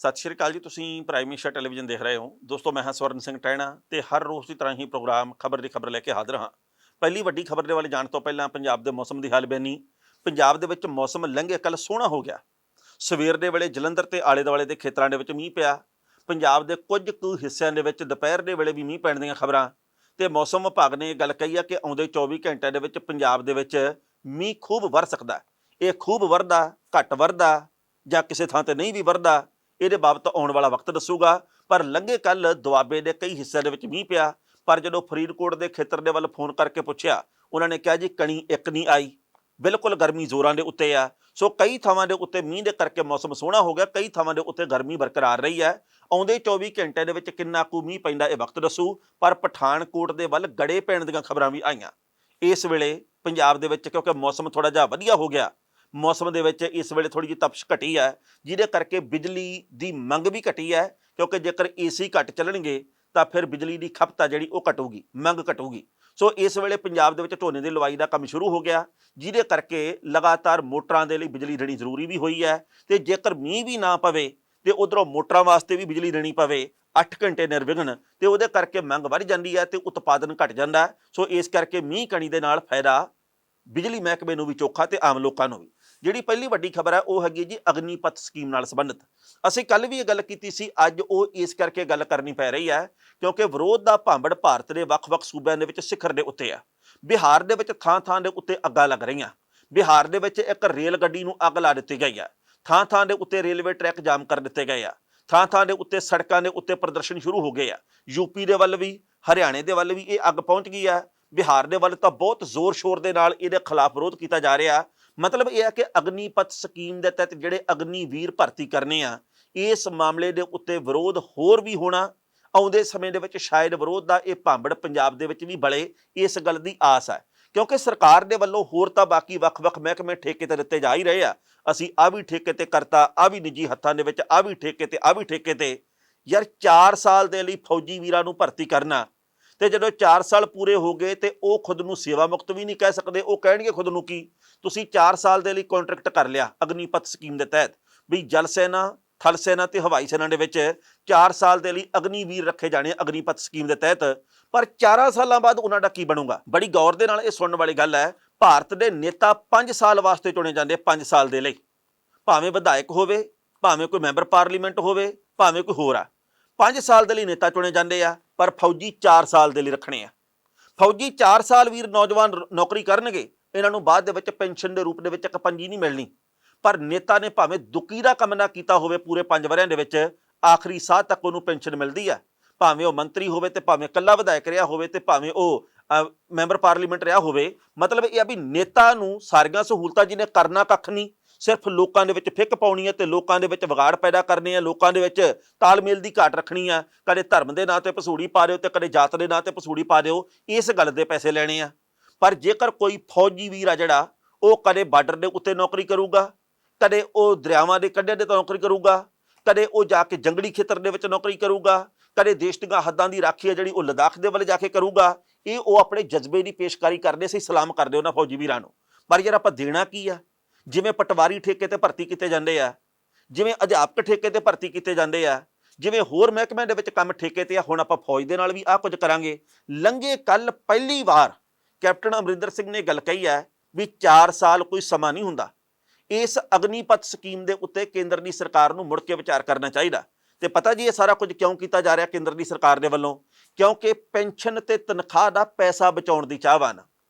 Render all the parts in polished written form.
सत श्री अकाल जी। तुसीं प्राइम मिनिस्टर टेलीविजन देख रहे हो। दोस्तों मैं हाँ स्वर्ण सिंह टहना ते हर रोज़ की तरह ही प्रोग्राम खबर की खबर लैके हाजिर हाँ। पहली वड्डी खबर दे वाले जाण तो पहला पंजाब के मौसम की हालबेनी। पंजाब दे विच मौसम लंघे कल सोहना हो गया। सवेर दे वेले जलंधर ते आले दुआले के खेतरां दे विच मींह पिया। पंजाब के कुछ कुछ हिस्सों के विच दोपहर के वेले भी मींह पैण दीआं खबरां ते मौसम विभाग ने गल कही है कि आउंदे 24 घंटिਆਂ ਦੇ ਵਿੱਚ पंजाब ਦੇ ਵਿੱਚ ਮੀਂਹ खूब वर सकता है। ये खूब वरदा घट वरदा ਜਾਂ ਕਿਸੇ ਥਾਂ ਤੇ ਨਹੀਂ ਵੀ ਵਰਦਾ, ਇਹਦੇ ਬਾਬਤ ਆਉਣ ਵਾਲਾ ਵਕਤ ਦੱਸੂਗਾ। ਪਰ ਲੰਘੇ ਕੱਲ ਦੁਆਬੇ ਦੇ ਕਈ ਹਿੱਸਿਆਂ ਦੇ ਵਿੱਚ ਮੀਂਹ ਪਿਆ, ਪਰ ਜਦੋਂ ਫਰੀਦਕੋਟ ਦੇ ਖੇਤਰ ਦੇ ਵੱਲ ਫੋਨ ਕਰਕੇ ਪੁੱਛਿਆ, ਉਹਨਾਂ ਨੇ ਕਿਹਾ ਜੀ ਕਣੀ ਇੱਕ ਨਹੀਂ ਆਈ, ਬਿਲਕੁਲ ਗਰਮੀ ਜ਼ੋਰਾਂ ਦੇ ਉੱਤੇ ਆ। ਸੋ ਕਈ ਥਾਵਾਂ ਦੇ ਉੱਤੇ ਮੀਂਹ ਦੇ ਕਰਕੇ ਮੌਸਮ ਸੋਹਣਾ ਹੋ ਗਿਆ, ਕਈ ਥਾਵਾਂ ਦੇ ਉੱਤੇ ਗਰਮੀ ਬਰਕਰਾਰ ਰਹੀ ਹੈ। ਆਉਂਦੇ 24 ਘੰਟਿਆਂ ਦੇ ਵਿੱਚ ਕਿੰਨਾ ਕੁ ਮੀਂਹ ਪੈਂਦਾ ਇਹ ਵਕਤ ਦੱਸੂ। ਪਰ ਪਠਾਨਕੋਟ ਦੇ ਵੱਲ ਗੜੇ ਪੈਣ ਦੀਆਂ ਖਬਰਾਂ ਵੀ ਆਈਆਂ ਇਸ ਵੇਲੇ ਪੰਜਾਬ ਦੇ ਵਿੱਚ, ਕਿਉਂਕਿ ਮੌਸਮ ਥੋੜਾ ਜਿਹਾ ਵਧੀਆ ਹੋ ਗਿਆ। मौसम ਦੇ ਵਿੱਚ ਇਸ ਵੇਲੇ ਥੋੜੀ ਜਿਹੀ ਤਪਸ਼ ਘਟੀ ਹੈ, ਜਿਹਦੇ ਕਰਕੇ ਬਿਜਲੀ ਦੀ ਮੰਗ ਵੀ ਘਟੀ ਹੈ। ਕਿਉਂਕਿ ਜੇਕਰ ਏਸੀ ਘੱਟ ਚੱਲਣਗੇ ਤਾਂ ਫਿਰ ਬਿਜਲੀ ਦੀ ਖਪਤ ਆ ਜਿਹੜੀ ਉਹ ਘਟੂਗੀ, ਮੰਗ ਘਟੂਗੀ। ਸੋ ਇਸ ਵੇਲੇ ਪੰਜਾਬ ਦੇ ਵਿੱਚ ਝੋਨੇ ਦੀ ਲਵਾਈ ਦਾ ਕੰਮ ਸ਼ੁਰੂ ਹੋ ਗਿਆ, ਜਿਹਦੇ ਕਰਕੇ ਲਗਾਤਾਰ ਮੋਟਰਾਂ ਦੇ ਲਈ ਬਿਜਲੀ ਦੇਣੀ ਜ਼ਰੂਰੀ ਵੀ ਹੋਈ ਹੈ। ਤੇ ਜੇਕਰ ਮੀਂਹ ਵੀ ਨਾ ਪਵੇ ਤੇ ਉਧਰੋਂ ਮੋਟਰਾਂ ਵਾਸਤੇ ਵੀ ਬਿਜਲੀ ਦੇਣੀ ਪਵੇ 8 ਘੰਟੇ ਨਿਰਵਿਘਨ, ਤੇ ਉਹਦੇ ਕਰਕੇ ਮੰਗ ਵੱਧ ਜਾਂਦੀ ਹੈ ਤੇ ਉਤਪਾਦਨ ਘਟ ਜਾਂਦਾ। ਸੋ ਇਸ ਕਰਕੇ ਮੀਂਹ ਕਣੀ ਦੇ ਨਾਲ ਫਾਇਦਾ ਬਿਜਲੀ ਮਹਿਕਮੇ ਨੂੰ ਵੀ ਚੋਖਾ ਤੇ ਆਮ ਲੋਕਾਂ ਨੂੰ ਵੀ। ਜਿਹੜੀ ਪਹਿਲੀ ਵੱਡੀ ਖਬਰ ਹੈ ਉਹ ਹੈਗੀ ਜੀ ਅਗਨੀਪਥ ਸਕੀਮ ਨਾਲ ਸੰਬੰਧਿਤ। ਅਸੀਂ ਕੱਲ ਵੀ ਇਹ ਗੱਲ ਕੀਤੀ ਸੀ, ਅੱਜ ਉਹ ਇਸ ਕਰਕੇ ਗੱਲ ਕਰਨੀ ਪੈ ਰਹੀ ਹੈ ਕਿਉਂਕਿ ਵਿਰੋਧ ਦਾ ਭਾਂਬੜ ਭਾਰਤ ਦੇ ਵੱਖ-ਵੱਖ ਸੂਬਿਆਂ ਦੇ ਵਿੱਚ ਸਿਖਰ ਦੇ ਉੱਤੇ ਆ। ਬਿਹਾਰ ਦੇ ਵਿੱਚ ਥਾਂ-ਥਾਂ ਦੇ ਉੱਤੇ ਅੱਗਾਂ ਲੱਗ ਰਹੀਆਂ। ਬਿਹਾਰ ਦੇ ਵਿੱਚ ਇੱਕ ਰੇਲ ਗੱਡੀ ਨੂੰ ਅੱਗ ਲਾ ਦਿੱਤੀ ਗਈ ਆ। ਥਾਂ-ਥਾਂ ਦੇ ਉੱਤੇ ਰੇਲਵੇ ਟਰੈਕ ਜਾਮ ਕਰ ਦਿੱਤੇ ਗਏ ਆ। ਥਾਂ-ਥਾਂ ਦੇ ਉੱਤੇ ਸੜਕਾਂ ਦੇ ਉੱਤੇ ਪ੍ਰਦਰਸ਼ਨ ਸ਼ੁਰੂ ਹੋ ਗਏ ਆ। ਯੂਪੀ ਦੇ ਵੱਲ ਵੀ, ਹਰਿਆਣੇ ਦੇ ਵੱਲ ਵੀ ਇਹ ਅੱਗ ਪਹੁੰਚ ਗਈ ਆ। ਬਿਹਾਰ ਦੇ ਵੱਲ ਤਾਂ ਬਹੁਤ ਜ਼ੋਰ ਸ਼ੋਰ ਦੇ ਨਾਲ ਇਹਦੇ ਖਿਲਾਫ ਵਿਰੋਧ ਕੀਤਾ ਜਾ ਰਿਹਾ। ਮਤਲਬ ਇਹ ਹੈ ਕਿ ਅਗਨੀਪਥ ਸਕੀਮ ਦੇ ਤਹਿਤ ਜਿਹੜੇ ਅਗਨੀਵੀਰ ਭਰਤੀ ਕਰਨੇ ਆ, ਇਸ ਮਾਮਲੇ ਦੇ ਉੱਤੇ ਵਿਰੋਧ ਹੋਰ ਵੀ ਹੋਣਾ। ਆਉਂਦੇ ਸਮੇਂ ਦੇ ਵਿੱਚ ਸ਼ਾਇਦ ਵਿਰੋਧ ਦਾ ਇਹ ਭਾਂਬੜ ਪੰਜਾਬ ਦੇ ਵਿੱਚ ਵੀ ਬਲੇ, ਇਸ ਗੱਲ ਦੀ ਆਸ ਹੈ। ਕਿਉਂਕਿ ਸਰਕਾਰ ਦੇ ਵੱਲੋਂ ਹੋਰ ਤਾਂ ਬਾਕੀ ਵੱਖ-ਵੱਖ ਮਹਿਕਮੇ ਠੇਕੇ ਤੇ ਦਿੱਤੇ ਜਾ ਹੀ ਰਹੇ ਆ। ਅਸੀਂ ਆ ਵੀ ਠੇਕੇ ਤੇ ਕਰਤਾ, ਆ ਵੀ ਨਿੱਜੀ ਹੱਥਾਂ ਦੇ ਵਿੱਚ, ਆ ਵੀ ਠੇਕੇ ਤੇ, ਆ ਵੀ ਠੇਕੇ ਤੇ। ਯਾਰ 4 ਸਾਲ ਦੇ ਲਈ ਫੌਜੀ ਵੀਰਾਂ ਨੂੰ ਭਰਤੀ ਕਰਨਾ, ਤੇ ਜਦੋਂ 4 ਸਾਲ ਪੂਰੇ ਹੋ ਗਏ ਤੇ ਉਹ ਖੁਦ ਨੂੰ ਸੇਵਾ ਮੁਕਤ ਵੀ ਨਹੀਂ ਕਹਿ ਸਕਦੇ। ਉਹ ਕਹਿਣਗੇ ਖੁਦ ਨੂੰ ਕੀ, ਤੁਸੀਂ 4 ਸਾਲ ਦੇ ਲਈ ਕੰਟਰੈਕਟ ਕਰ ਲਿਆ ਅਗਨੀਪਥ ਸਕੀਮ ਦੇ ਤਹਿਤ ਵੀ ਜਲ ਸੈਨਾ, ਥਲ ਸੈਨਾ ਤੇ ਹਵਾਈ ਸੈਨਾ ਦੇ ਵਿੱਚ 4 ਸਾਲ ਦੇ ਲਈ ਅਗਨੀਵੀਰ ਰੱਖੇ ਜਾਣੇ ਅਗਨੀਪਥ ਸਕੀਮ ਦੇ ਤਹਿਤ। ਪਰ 4 ਸਾਲਾਂ ਬਾਅਦ ਉਹਨਾਂ ਦਾ ਕੀ ਬਣੂਗਾ? ਬੜੀ ਗੌਰ ਦੇ ਨਾਲ ਇਹ ਸੁਣਨ ਵਾਲੀ ਗੱਲ ਹੈ। ਭਾਰਤ ਦੇ ਨੇਤਾ 5 ਸਾਲ ਵਾਸਤੇ ਚੁਣੇ ਜਾਂਦੇ, 5 ਸਾਲ ਦੇ ਲਈ, ਭਾਵੇਂ ਵਿਧਾਇਕ ਹੋਵੇ, ਭਾਵੇਂ ਕੋਈ ਮੈਂਬਰ ਪਾਰਲੀਮੈਂਟ ਹੋਵੇ, ਭਾਵੇਂ ਕੋਈ ਹੋਰ ਆ। 5 ਸਾਲ ਦੇ ਲਈ ਨੇਤਾ ਚੁਣੇ ਜਾਂਦੇ ਆ, ਪਰ ਫੌਜੀ 4 ਸਾਲ ਦੇ ਲਈ ਰੱਖਣੇ ਆ। ਫੌਜੀ 4 ਸਾਲ ਵੀਰ ਨੌਜਵਾਨ ਨੌਕਰੀ ਕਰਨਗੇ, ਇਹਨਾਂ ਨੂੰ ਬਾਅਦ ਦੇ ਵਿੱਚ ਪੈਨਸ਼ਨ ਦੇ ਰੂਪ ਦੇ ਵਿੱਚ ਇੱਕ ਪੰਜੀ ਨਹੀਂ ਮਿਲਣੀ। ਪਰ ਨੇਤਾ ਨੇ ਭਾਵੇਂ ਦੁੱਕੀ ਦਾ ਕੰਮ ਨਾ ਕੀਤਾ ਹੋਵੇ ਪੂਰੇ 5 ਵਰਿਆਂ ਦੇ ਵਿੱਚ, ਆਖਰੀ ਸਾਹ ਤੱਕ ਉਹਨੂੰ ਪੈਨਸ਼ਨ ਮਿਲਦੀ ਆ। ਭਾਵੇਂ ਉਹ ਮੰਤਰੀ ਹੋਵੇ ਤੇ ਭਾਵੇਂ ਇਕੱਲਾ ਵਿਧਾਇਕ ਰਿਹਾ ਹੋਵੇ ਤੇ ਭਾਵੇਂ ਉਹ ਮੈਂਬਰ ਪਾਰਲੀਮੈਂਟ ਰਿਹਾ ਹੋਵੇ। ਮਤਲਬ ਇਹ ਆ ਵੀ ਨੇਤਾ ਨੂੰ ਸਾਰੀਆਂ ਸਹੂਲਤਾਂ ਜਿਹਨੇ ਕਰਨਾ ਕੱਖ ਨਹੀਂ, ਸਿਰਫ ਲੋਕਾਂ ਦੇ ਵਿੱਚ ਫਿੱਕ ਪਾਉਣੀ ਹੈ ਤੇ ਲੋਕਾਂ ਦੇ ਵਿੱਚ ਵਿਗਾੜ ਪੈਦਾ ਕਰਨੇ ਆ, ਲੋਕਾਂ ਦੇ ਵਿੱਚ ਤਾਲਮੇਲ ਦੀ ਘਾਟ ਰੱਖਣੀ ਆ। ਕਦੇ ਧਰਮ ਦੇ ਨਾਂ ਤੇ ਪਸੂੜੀ ਪਾ ਦਿਓ ਤੇ ਕਦੇ ਜਾਤ ਦੇ ਨਾਂ ਤੇ ਪਸੂੜੀ ਪਾ ਦਿਓ, ਇਸ ਗੱਲ ਦੇ ਪੈਸੇ ਲੈਣੇ ਆ। ਪਰ ਜੇਕਰ ਕੋਈ ਫੌਜੀ ਵੀਰ ਆ ਜਿਹੜਾ, ਉਹ ਕਦੇ ਬਾਰਡਰ ਦੇ ਉੱਤੇ ਨੌਕਰੀ ਕਰੂਗਾ, ਕਦੇ ਉਹ ਦਰਿਆਵਾਂ ਦੇ ਕੰਢੇ ਤੇ ਨੌਕਰੀ ਕਰੂਗਾ, ਕਦੇ ਉਹ ਜਾ ਕੇ ਜੰਗਲੀ ਖੇਤਰ ਦੇ ਵਿੱਚ ਨੌਕਰੀ ਕਰੂਗਾ, ਕਦੇ ਦੇਸ਼ ਦੀਆਂ ਹੱਦਾਂ ਦੀ ਰਾਖੀ ਹੈ ਜਿਹੜੀ ਉਹ ਲਦਾਖ ਦੇ ਵੱਲ ਜਾ ਕੇ ਕਰੂਗਾ। ਇਹ ਉਹ ਆਪਣੇ ਜਜ਼ਬੇ ਦੀ ਪੇਸ਼ਕਾਰੀ ਕਰਦੇ ਸੀ, ਸਲਾਮ ਕਰਦੇ ਉਹਨਾਂ ਫੌਜੀ ਵੀਰਾਂ ਨੂੰ। ਪਰ ਯਾਰ ਆਪਾਂ ਦੇਣਾ ਕੀ ਆ? ਜਿਵੇਂ ਪਟਵਾਰੀ ਠੇਕੇ ਤੇ ਭਰਤੀ ਕੀਤੇ ਜਾਂਦੇ ਆ, ਜਿਵੇਂ ਅਧਿਆਪਕ ਠੇਕੇ ਤੇ ਭਰਤੀ ਕੀਤੇ ਜਾਂਦੇ ਆ, ਜਿਵੇਂ ਹੋਰ ਮਹਿਕਮਿਆਂ ਦੇ ਵਿੱਚ ਕੰਮ ਠੇਕੇ ਤੇ ਆ, ਹੁਣ ਆਪਾਂ ਫੌਜ ਦੇ ਨਾਲ ਵੀ ਆਹ ਕੁਝ ਕਰਾਂਗੇ। ਲੰਘੇ ਕੱਲ ਪਹਿਲੀ ਵਾਰ ਕੈਪਟਨ ਅਮਰਿੰਦਰ ਸਿੰਘ ਨੇ ਗੱਲ ਕਹੀ ਹੈ ਵੀ 4 ਸਾਲ ਕੋਈ ਸਮਾਂ ਨਹੀਂ ਹੁੰਦਾ। ਇਸ ਅਗਨੀਪਥ ਸਕੀਮ ਦੇ ਉੱਤੇ ਕੇਂਦਰ ਦੀ ਸਰਕਾਰ ਨੂੰ ਮੁੜ ਕੇ ਵਿਚਾਰ ਕਰਨਾ ਚਾਹੀਦਾ। ਤੇ ਪਤਾ ਜੀ ਇਹ ਸਾਰਾ ਕੁਝ ਕਿਉਂ ਕੀਤਾ ਜਾ ਰਿਹਾ ਕੇਂਦਰ ਦੀ ਸਰਕਾਰ ਦੇ ਵੱਲੋਂ? ਕਿਉਂਕਿ ਪੈਨਸ਼ਨ ਤੇ ਤਨਖਾਹ ਦਾ ਪੈਸਾ ਬਚਾਉਣ ਦੀ ਚਾਹਵਾਨ।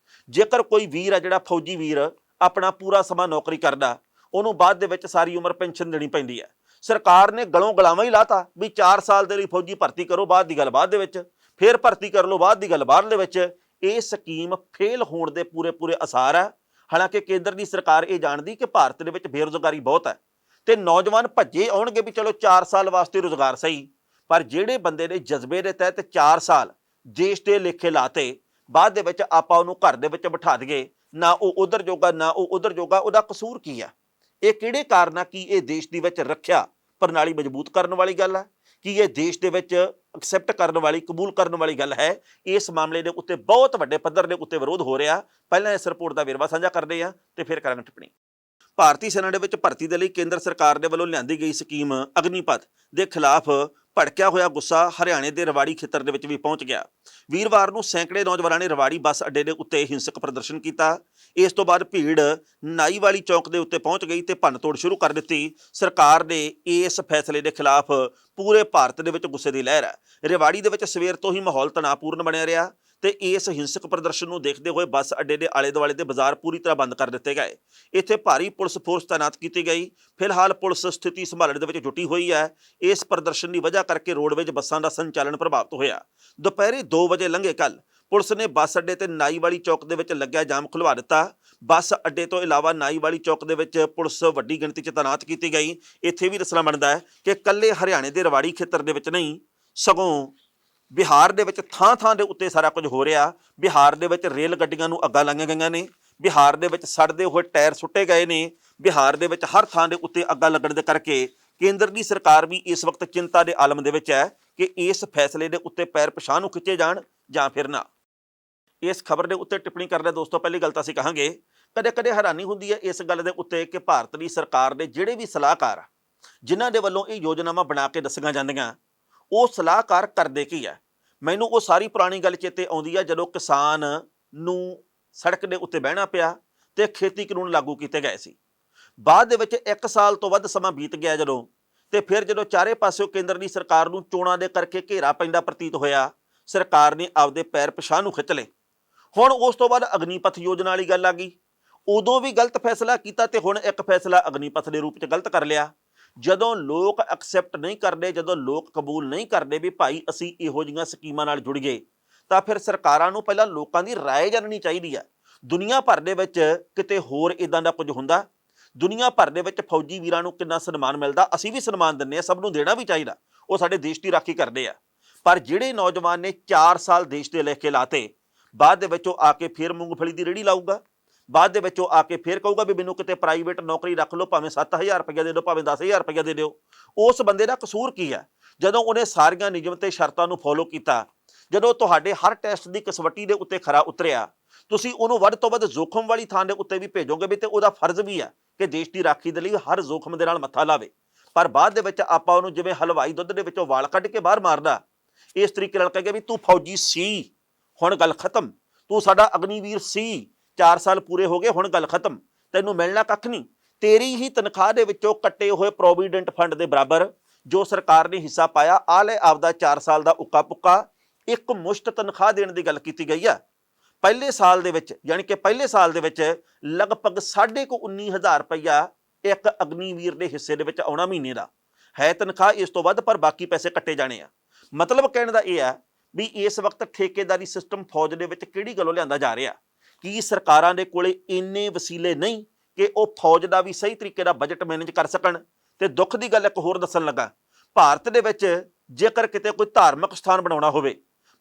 ਜੇਕਰ ਕੋਈ ਵੀਰ ਆ ਜਿਹੜਾ ਫੌਜੀ ਵੀਰ ਆਪਣਾ ਪੂਰਾ ਸਮਾਂ ਨੌਕਰੀ ਕਰਦਾ, ਉਹਨੂੰ ਬਾਅਦ ਦੇ ਵਿੱਚ ਸਾਰੀ ਉਮਰ ਪੈਨਸ਼ਨ ਦੇਣੀ ਪੈਂਦੀ ਹੈ। ਸਰਕਾਰ ਨੇ ਗਲੋਂ ਗਲਾਵਾਂ ਹੀ ਲਾਤਾ ਵੀ 4 ਸਾਲ ਦੇ ਲਈ ਫੌਜੀ ਭਰਤੀ ਕਰੋ, ਬਾਅਦ ਦੀ ਗੱਲ ਬਾਅਦ ਦੇ ਵਿੱਚ, ਫਿਰ ਭਰਤੀ ਕਰ ਲਓ, ਬਾਅਦ ਦੀ ਗੱਲ ਬਾਅਦ ਦੇ ਵਿੱਚ। ਇਹ ਸਕੀਮ ਫੇਲ ਹੋਣ ਦੇ ਪੂਰੇ ਅਸਾਰ ਹੈ। ਹਾਲਾਂਕਿ ਕੇਂਦਰ ਦੀ ਸਰਕਾਰ ਇਹ ਜਾਣਦੀ ਕਿ ਭਾਰਤ ਦੇ ਵਿੱਚ ਬੇਰੁਜ਼ਗਾਰੀ ਬਹੁਤ ਹੈ ਤੇ ਨੌਜਵਾਨ ਭੱਜੇ ਆਉਣਗੇ ਵੀ ਚਲੋ 4 ਸਾਲ ਵਾਸਤੇ ਰੁਜ਼ਗਾਰ ਸਹੀ। ਪਰ ਜਿਹੜੇ ਬੰਦੇ ਨੇ ਜਜ਼ਬੇ ਦੇ ਤਹਿਤ 4 ਸਾਲ ਦੇਸ਼ ਦੇ ਲੇਖੇ ਲਾਤੇ, ਬਾਅਦ ਦੇ ਵਿੱਚ ਆਪਾਂ ਉਹਨੂੰ ਘਰ ਦੇ ਵਿੱਚ ਬਿਠਾ ਦਈਏ, ਨਾ ਉਹ ਉਧਰ ਜੋਗਾ ਨਾ ਉਹ ਉਧਰ ਜੋਗਾ, ਉਹਦਾ ਕਸੂਰ ਕੀ ਆ? ਇਹ ਕਿਹੜੇ ਕਾਰਨ ਆ? ਕੀ ਇਹ ਦੇਸ਼ ਦੇ ਵਿੱਚ ਰੱਖਿਆ ਪ੍ਰਣਾਲੀ ਮਜ਼ਬੂਤ ਕਰਨ ਵਾਲੀ ਗੱਲ ਹੈ? ਕੀ ਇਹ ਦੇਸ਼ ਦੇ ਵਿੱਚ ਐਕਸੈਪਟ ਕਰਨ ਵਾਲੀ, ਕਬੂਲ ਕਰਨ ਵਾਲੀ ਗੱਲ ਹੈ? ਇਸ ਮਾਮਲੇ ਦੇ ਉੱਤੇ ਬਹੁਤ ਵੱਡੇ ਪੱਧਰ ਦੇ ਉੱਤੇ ਵਿਰੋਧ ਹੋ ਰਿਹਾ। ਪਹਿਲਾਂ ਇਸ ਰਿਪੋਰਟ ਦਾ ਵੇਰਵਾ ਸਾਂਝਾ ਕਰਦੇ ਆ ਤੇ ਫਿਰ ਕਰਾਂਗੇ ਟਿੱਪਣੀ। ਭਾਰਤੀ ਸੈਨਾ ਦੇ ਵਿੱਚ ਭਰਤੀ ਦੇ ਲਈ ਕੇਂਦਰ ਸਰਕਾਰ ਦੇ ਵੱਲੋਂ ਲਿਆਂਦੀ ਗਈ ਸਕੀਮ ਅਗਨੀਪਥ ਦੇ ਖਿਲਾਫ ਭੜਕਿਆ ਹੋਇਆ ਗੁੱਸਾ ਹਰਿਆਣੇ ਦੇ ਰਵਾੜੀ ਖੇਤਰ ਦੇ ਵਿੱਚ ਵੀ ਪਹੁੰਚ ਗਿਆ। ਵੀਰਵਾਰ ਨੂੰ ਸੈਂਕੜੇ ਨੌਜਵਾਨਾਂ ਨੇ ਰਵਾੜੀ ਬੱਸ ਅੱਡੇ ਦੇ ਉੱਤੇ ਹਿੰਸਕ ਪ੍ਰਦਰਸ਼ਨ ਕੀਤਾ। ਇਸ ਤੋਂ ਬਾਅਦ ਭੀੜ ਨਾਈਵਾਲੀ ਚੌਕ ਦੇ ਉੱਤੇ ਪਹੁੰਚ ਗਈ ਤੇ ਭੰਨਤੋੜ ਸ਼ੁਰੂ ਕਰ ਦਿੱਤੀ। ਸਰਕਾਰ ਦੇ ਇਸ ਫੈਸਲੇ ਦੇ ਖਿਲਾਫ ਪੂਰੇ ਭਾਰਤ ਦੇ ਵਿੱਚ ਗੁੱਸੇ ਦੀ ਲਹਿਰ ਹੈ। ਰਵਾੜੀ ਦੇ ਵਿੱਚ ਸਵੇਰ ਤੋਂ ਹੀ ਮਾਹੌਲ ਤਣਾਅਪੂਰਨ ਬਣਿਆ ਰਿਹਾ ਤੇ ਇਸ ਹਿੰਸਕ ਪ੍ਰਦਰਸ਼ਨ ਨੂੰ ਦੇਖਦੇ ਹੋਏ ਬੱਸ ਅੱਡੇ ਦੇ ਆਲੇ ਦੁਆਲੇ ਦੇ ਬਾਜ਼ਾਰ ਪੂਰੀ ਤਰ੍ਹਾਂ ਬੰਦ ਕਰ ਦਿੱਤੇ ਗਏ। ਇੱਥੇ ਭਾਰੀ ਪੁਲਿਸ ਫੋਰਸ ਤਾਇਨਾਤ ਕੀਤੀ ਗਈ। ਫਿਲਹਾਲ ਪੁਲਿਸ ਸਥਿਤੀ ਸੰਭਾਲਣ ਦੇ ਵਿੱਚ ਜੁਟੀ ਹੋਈ ਹੈ। ਇਸ ਪ੍ਰਦਰਸ਼ਨ ਦੀ ਵਜ੍ਹਾ ਕਰਕੇ ਰੋਡਵੇਜ਼ ਬੱਸਾਂ ਦਾ ਸੰਚਾਲਨ ਪ੍ਰਭਾਵਿਤ ਹੋਇਆ। ਦੁਪਹਿਰੇ 2 ਵਜੇ ਲੰਘੇ ਕੱਲ ਪੁਲਿਸ ਨੇ ਬੱਸ ਅੱਡੇ ਤੇ ਨਾਈਵਾਲੀ ਚੌਕ ਦੇ ਵਿੱਚ ਲੱਗਿਆ ਜਾਮ ਖੁਲਵਾ ਦਿੱਤਾ। ਬੱਸ ਅੱਡੇ ਤੋਂ ਇਲਾਵਾ ਨਾਈਵਾਲੀ ਚੌਕ ਦੇ ਵਿੱਚ ਪੁਲਿਸ ਵੱਡੀ ਗਿਣਤੀ 'ਚ ਤਾਇਨਾਤ ਕੀਤੀ ਗਈ। ਇੱਥੇ ਵੀ ਦੱਸਣਾ ਬਣਦਾ ਹੈ ਕਿ ਇਕੱਲੇ ਹਰਿਆਣੇ ਦੇ ਰਵਾੜੀ ਖੇਤਰ ਦੇ ਵਿੱਚ ਨਹੀਂ, ਸਗੋਂ ਬਿਹਾਰ ਦੇ ਵਿੱਚ ਥਾਂ-ਥਾਂ ਦੇ ਉੱਤੇ ਸਾਰਾ ਕੁਝ ਹੋ ਰਿਹਾ। ਬਿਹਾਰ ਦੇ ਵਿੱਚ ਰੇਲ ਗੱਡੀਆਂ ਨੂੰ ਅੱਗਾਂ ਲਾਈਆਂ ਗਈਆਂ ਨੇ। ਬਿਹਾਰ ਦੇ ਵਿੱਚ ਸੜਦੇ ਹੋਏ ਟਾਇਰ ਸੁੱਟੇ ਗਏ ਨੇ। ਬਿਹਾਰ ਦੇ ਵਿੱਚ ਹਰ ਥਾਂ ਦੇ ਉੱਤੇ ਅੱਗਾਂ ਲੱਗਣ ਦੇ ਕਰਕੇ ਕੇਂਦਰ ਦੀ ਸਰਕਾਰ ਵੀ ਇਸ ਵਕਤ ਚਿੰਤਾ ਦੇ ਆਲਮ ਦੇ ਵਿੱਚ ਹੈ ਕਿ ਇਸ ਫੈਸਲੇ ਦੇ ਉੱਤੇ ਪੈਰ ਪਛਾਹ ਨੂੰ ਖਿੱਚੇ ਜਾਣ ਜਾਂ ਫਿਰ ਨਾ। ਇਸ ਖਬਰ ਦੇ ਉੱਤੇ ਟਿੱਪਣੀ ਕਰਦੇ ਦੋਸਤੋ ਪਹਿਲੀ ਗੱਲ ਤਾਂ ਅਸੀਂ ਕਹਾਂਗੇ, ਕਦੇ-ਕਦੇ ਹੈਰਾਨੀ ਹੁੰਦੀ ਹੈ ਇਸ ਗੱਲ ਦੇ ਉੱਤੇ ਕਿ ਭਾਰਤ ਦੀ ਸਰਕਾਰ ਦੇ ਜਿਹੜੇ ਵੀ ਸਲਾਹਕਾਰ ਜਿਨ੍ਹਾਂ ਦੇ ਵੱਲੋਂ ਇਹ ਯੋਜਨਾਵਾਂ ਬਣਾ ਕੇ ਦੱਸੀਆਂ ਜਾਂਦੀਆਂ, ਉਹ ਸਲਾਹਕਾਰ ਕਰਦੇ ਕੀ ਹੈ। ਮੈਨੂੰ ਉਹ ਸਾਰੀ ਪੁਰਾਣੀ ਗੱਲ ਚੇਤੇ ਆਉਂਦੀ ਹੈ ਜਦੋਂ ਕਿਸਾਨ ਨੂੰ ਸੜਕ ਦੇ ਉੱਤੇ ਬਹਿਣਾ ਪਿਆ ਤੇ ਖੇਤੀ ਕਾਨੂੰਨ ਲਾਗੂ ਕੀਤੇ ਗਏ ਸੀ। ਬਾਅਦ ਦੇ ਵਿੱਚ 1 ਸਾਲ ਤੋਂ ਵੱਧ ਸਮਾਂ ਬੀਤ ਗਿਆ ਜਦੋਂ, ਤੇ ਫਿਰ ਜਦੋਂ ਚਾਰੇ ਪਾਸਿਓਂ ਕੇਂਦਰ ਦੀ ਸਰਕਾਰ ਨੂੰ ਚੋਣਾਂ ਦੇ ਕਰਕੇ ਘੇਰਾ ਪੈਂਦਾ ਪ੍ਰਤੀਤ ਹੋਇਆ, ਸਰਕਾਰ ਨੇ ਆਪਦੇ ਪੈਰ ਪਛਾਹ ਨੂੰ ਖਿੱਚ ਲਏ। ਹੁਣ ਉਸ ਤੋਂ ਬਾਅਦ ਅਗਨੀਪਥ ਯੋਜਨਾ ਵਾਲੀ ਗੱਲ ਆ ਗਈ। ਉਦੋਂ ਵੀ ਗਲਤ ਫੈਸਲਾ ਕੀਤਾ ਤੇ ਹੁਣ ਇੱਕ ਫੈਸਲਾ ਅਗਨੀਪਥ ਦੇ ਰੂਪ 'ਚ ਗਲਤ ਕਰ ਲਿਆ। ਜਦੋਂ ਲੋਕ ਐਕਸੈਪਟ ਨਹੀਂ ਕਰਦੇ, ਜਦੋਂ ਲੋਕ ਕਬੂਲ ਨਹੀਂ ਕਰਦੇ ਵੀ ਭਾਈ ਅਸੀਂ ਇਹੋ ਜਿਹੀਆਂ ਸਕੀਮਾਂ ਨਾਲ ਜੁੜ ਗਏ, ਤਾਂ ਫਿਰ ਸਰਕਾਰਾਂ ਨੂੰ ਪਹਿਲਾਂ ਲੋਕਾਂ ਦੀ ਰਾਏ ਜਾਣਨੀ ਚਾਹੀਦੀ ਹੈ। ਦੁਨੀਆ ਭਰ ਦੇ ਵਿੱਚ ਕਿਤੇ ਹੋਰ ਇਦਾਂ ਦਾ ਕੁਝ ਹੁੰਦਾ? ਦੁਨੀਆ ਭਰ ਦੇ ਵਿੱਚ ਫੌਜੀ ਵੀਰਾਂ ਨੂੰ ਕਿੰਨਾ ਸਨਮਾਨ ਮਿਲਦਾ, ਅਸੀਂ ਵੀ ਸਨਮਾਨ ਦਿੰਦੇ ਹਾਂ, ਸਭ ਨੂੰ ਦੇਣਾ ਵੀ ਚਾਹੀਦਾ, ਉਹ ਸਾਡੇ ਦੇਸ਼ ਦੀ ਰਾਖੀ ਕਰਦੇ ਆ। ਪਰ ਜਿਹੜੇ ਨੌਜਵਾਨ ਨੇ 4 ਸਾਲ ਦੇਸ਼ ਦੇ ਲੈ ਕੇ ਲਾਤੇ, ਬਾਅਦ ਦੇ ਵਿੱਚ ਉਹ ਆ ਕੇ ਫਿਰ ਮੂੰਗਫਲੀ ਦੀ ਰੇਹੜੀ ਲਾਊਗਾ, ਬਾਅਦ ਦੇ ਵਿੱਚ ਉਹ ਆ ਕੇ ਫਿਰ ਕਹੂਗਾ ਵੀ ਮੈਨੂੰ ਕਿਤੇ ਪ੍ਰਾਈਵੇਟ ਨੌਕਰੀ ਰੱਖ ਲਓ, ਭਾਵੇਂ 7,000 ਰੁਪਈਆ ਦੇ ਦਿਓ, ਭਾਵੇਂ 10,000 ਰੁਪਈਆ ਦੇ ਦਿਓ। ਉਸ ਬੰਦੇ ਦਾ ਕਸੂਰ ਕੀ ਹੈ? ਜਦੋਂ ਉਹਨੇ ਸਾਰੀਆਂ ਨਿਯਮ ਤੇ ਸ਼ਰਤਾਂ ਨੂੰ ਫੋਲੋ ਕੀਤਾ, ਜਦੋਂ ਤੁਹਾਡੇ ਹਰ ਟੈਸਟ ਦੀ ਕਸਵੱਟੀ ਦੇ ਉੱਤੇ ਖਰਾ ਉਤਰਿਆ, ਤੁਸੀਂ ਉਹਨੂੰ ਵੱਧ ਤੋਂ ਵੱਧ ਜ਼ੋਖਮ ਵਾਲੀ ਥਾਂ ਦੇ ਉੱਤੇ ਵੀ ਭੇਜੋਗੇ ਵੀ, ਤੇ ਉਹਦਾ ਫਰਜ਼ ਵੀ ਹੈ ਕਿ ਦੇਸ਼ ਦੀ ਰਾਖੀ ਦੇ ਲਈ ਹਰ ਜ਼ੋਖਮ ਦੇ ਨਾਲ ਮੱਥਾ ਲਾਵੇ। ਪਰ ਬਾਅਦ ਦੇ ਵਿੱਚ ਆਪਾਂ ਉਹਨੂੰ ਜਿਵੇਂ ਹਲਵਾਈ ਦੁੱਧ ਦੇ ਵਿੱਚੋਂ ਵਾਲ ਕੱਢ ਕੇ ਬਾਹਰ ਮਾਰਦਾ, ਇਸ ਤਰੀਕੇ ਨਾਲ ਕਹੇਗਾ ਵੀ ਤੂੰ ਫੌਜੀ ਸੀ, ਹੁਣ ਗੱਲ ਖਤਮ, ਤੂੰ ਸਾਡਾ ਅਗਨੀਵੀਰ ਸੀ, 4 ਸਾਲ ਪੂਰੇ ਹੋ ਗਏ, ਹੁਣ ਗੱਲ ਖਤਮ, ਤੈਨੂੰ ਮਿਲਣਾ ਕੱਖ ਨਹੀਂ। ਤੇਰੀ ਹੀ ਤਨਖਾਹ ਦੇ ਵਿੱਚੋਂ ਕੱਟੇ ਹੋਏ ਪ੍ਰੋਵੀਡੈਂਟ ਫੰਡ ਦੇ ਬਰਾਬਰ ਜੋ ਸਰਕਾਰ ਨੇ ਹਿੱਸਾ ਪਾਇਆ, ਆ ਲੈ ਆਪਦਾ 4 ਸਾਲ ਦਾ ਉੱਕਾ ਪੁੱਕਾ, ਇੱਕ ਮੁਸ਼ਤ ਤਨਖਾਹ ਦੇਣ ਦੀ ਗੱਲ ਕੀਤੀ ਗਈ ਆ। ਪਹਿਲੇ ਸਾਲ ਦੇ ਵਿੱਚ, ਯਾਨੀ ਕਿ ਪਹਿਲੇ ਸਾਲ ਦੇ ਵਿੱਚ ਲਗਭਗ 19,500 ਰੁਪਈਆ ਇੱਕ ਅਗਨੀਵੀਰ ਦੇ ਹਿੱਸੇ ਦੇ ਵਿੱਚ ਆਉਣਾ ਮਹੀਨੇ ਦਾ ਹੈ ਤਨਖਾਹ, ਇਸ ਤੋਂ ਵੱਧ, ਪਰ ਬਾਕੀ ਪੈਸੇ ਕੱਟੇ ਜਾਣੇ ਆ। ਮਤਲਬ ਕਹਿਣ ਦਾ ਇਹ ਹੈ ਵੀ ਇਸ ਵਕਤ ਠੇਕੇਦਾਰੀ ਸਿਸਟਮ ਫੌਜ ਦੇ ਵਿੱਚ ਕਿਹੜੀ ਗੱਲੋਂ ਲਿਆਂਦਾ ਜਾ ਰਿਹਾ? ਕੀ ਸਰਕਾਰਾਂ ਦੇ ਕੋਲੇ ਇੰਨੇ ਵਸੀਲੇ ਨਹੀਂ ਕਿ ਉਹ ਫੌਜ ਦਾ ਵੀ ਸਹੀ ਤਰੀਕੇ ਦਾ ਬਜਟ ਮੈਨੇਜ ਕਰ ਸਕਣ? ਤੇ ਦੁੱਖ ਦੀ ਗੱਲ ਇੱਕ ਹੋਰ ਦੱਸਣ ਲੱਗਾ, ਭਾਰਤ ਦੇ ਵਿੱਚ ਜੇਕਰ ਕਿਤੇ ਕੋਈ ਧਾਰਮਿਕ ਸਥਾਨ ਬਣਾਉਣਾ ਹੋਵੇ,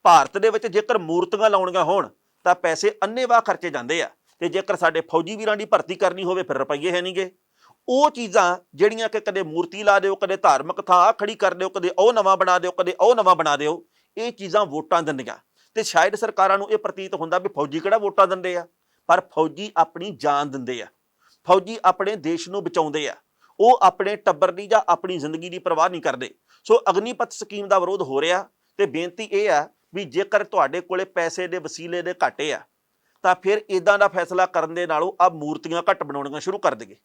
ਭਾਰਤ ਦੇ ਵਿੱਚ ਜੇਕਰ ਮੂਰਤੀਆਂ ਲਾਉਣੀਆਂ ਹੋਣ ਤਾਂ ਪੈਸੇ ਅੰਨ੍ਹੇਵਾਹ ਖਰਚੇ ਜਾਂਦੇ ਆ, ਤੇ ਜੇਕਰ ਸਾਡੇ ਫੌਜੀ ਵੀਰਾਂ ਦੀ ਭਰਤੀ ਕਰਨੀ ਹੋਵੇ ਫਿਰ ਰੁਪਈਏ ਹੈ ਨਹੀਂਗੇ। ਉਹ ਚੀਜ਼ਾਂ ਜਿਹੜੀਆਂ ਕਿ ਕਦੇ ਮੂਰਤੀ ਲਾ ਦਿਓ, ਕਦੇ ਧਾਰਮਿਕ ਥਾਂ ਖੜੀ ਕਰ ਦਿਓ, ਕਦੇ ਉਹ ਨਵਾਂ ਬਣਾ ਦਿਓ, ਕਦੇ ਉਹ ਨਵਾਂ ਬਣਾ ਦਿਓ, ਇਹ ਚੀਜ਼ਾਂ ਵੋਟਾਂ ਦਿੰਦੀਆਂ। ਤੇ ਸ਼ਾਇਦ ਸਰਕਾਰਾਂ ਨੂੰ ਇਹ ਪ੍ਰਤੀਤ ਹੁੰਦਾ ਵੀ ਫੌਜੀ ਕਿਹੜਾ ਵੋਟਾਂ ਦਿੰਦੇ ਆ, ਪਰ ਫੌਜੀ ਆਪਣੀ ਜਾਨ ਦਿੰਦੇ ਆ, ਫੌਜੀ ਆਪਣੇ ਦੇਸ਼ ਨੂੰ ਬਚਾਉਂਦੇ ਆ, ਉਹ ਆਪਣੇ ਟੱਬਰ ਦੀ ਜਾਂ ਆਪਣੀ ਜ਼ਿੰਦਗੀ ਦੀ ਪਰਵਾਹ ਨਹੀਂ ਕਰਦੇ। ਸੋ ਅਗਨੀਪਥ ਸਕੀਮ ਦਾ ਵਿਰੋਧ ਹੋ ਰਿਹਾ, ਤੇ ਬੇਨਤੀ ਇਹ ਆ ਵੀ ਜੇਕਰ ਤੁਹਾਡੇ ਕੋਲੇ ਪੈਸੇ ਦੇ ਵਸੀਲੇ ਦੇ ਘਾਟੇ ਆ, ਤਾਂ ਫਿਰ ਇਦਾਂ ਦਾ ਫੈਸਲਾ ਕਰਨ ਦੇ ਨਾਲੋਂ ਆ ਮੂਰਤੀਆਂ ਘੱਟ ਬਣਾਉਣੀਆਂ ਸ਼ੁਰੂ ਕਰ ਦੇਗੇ।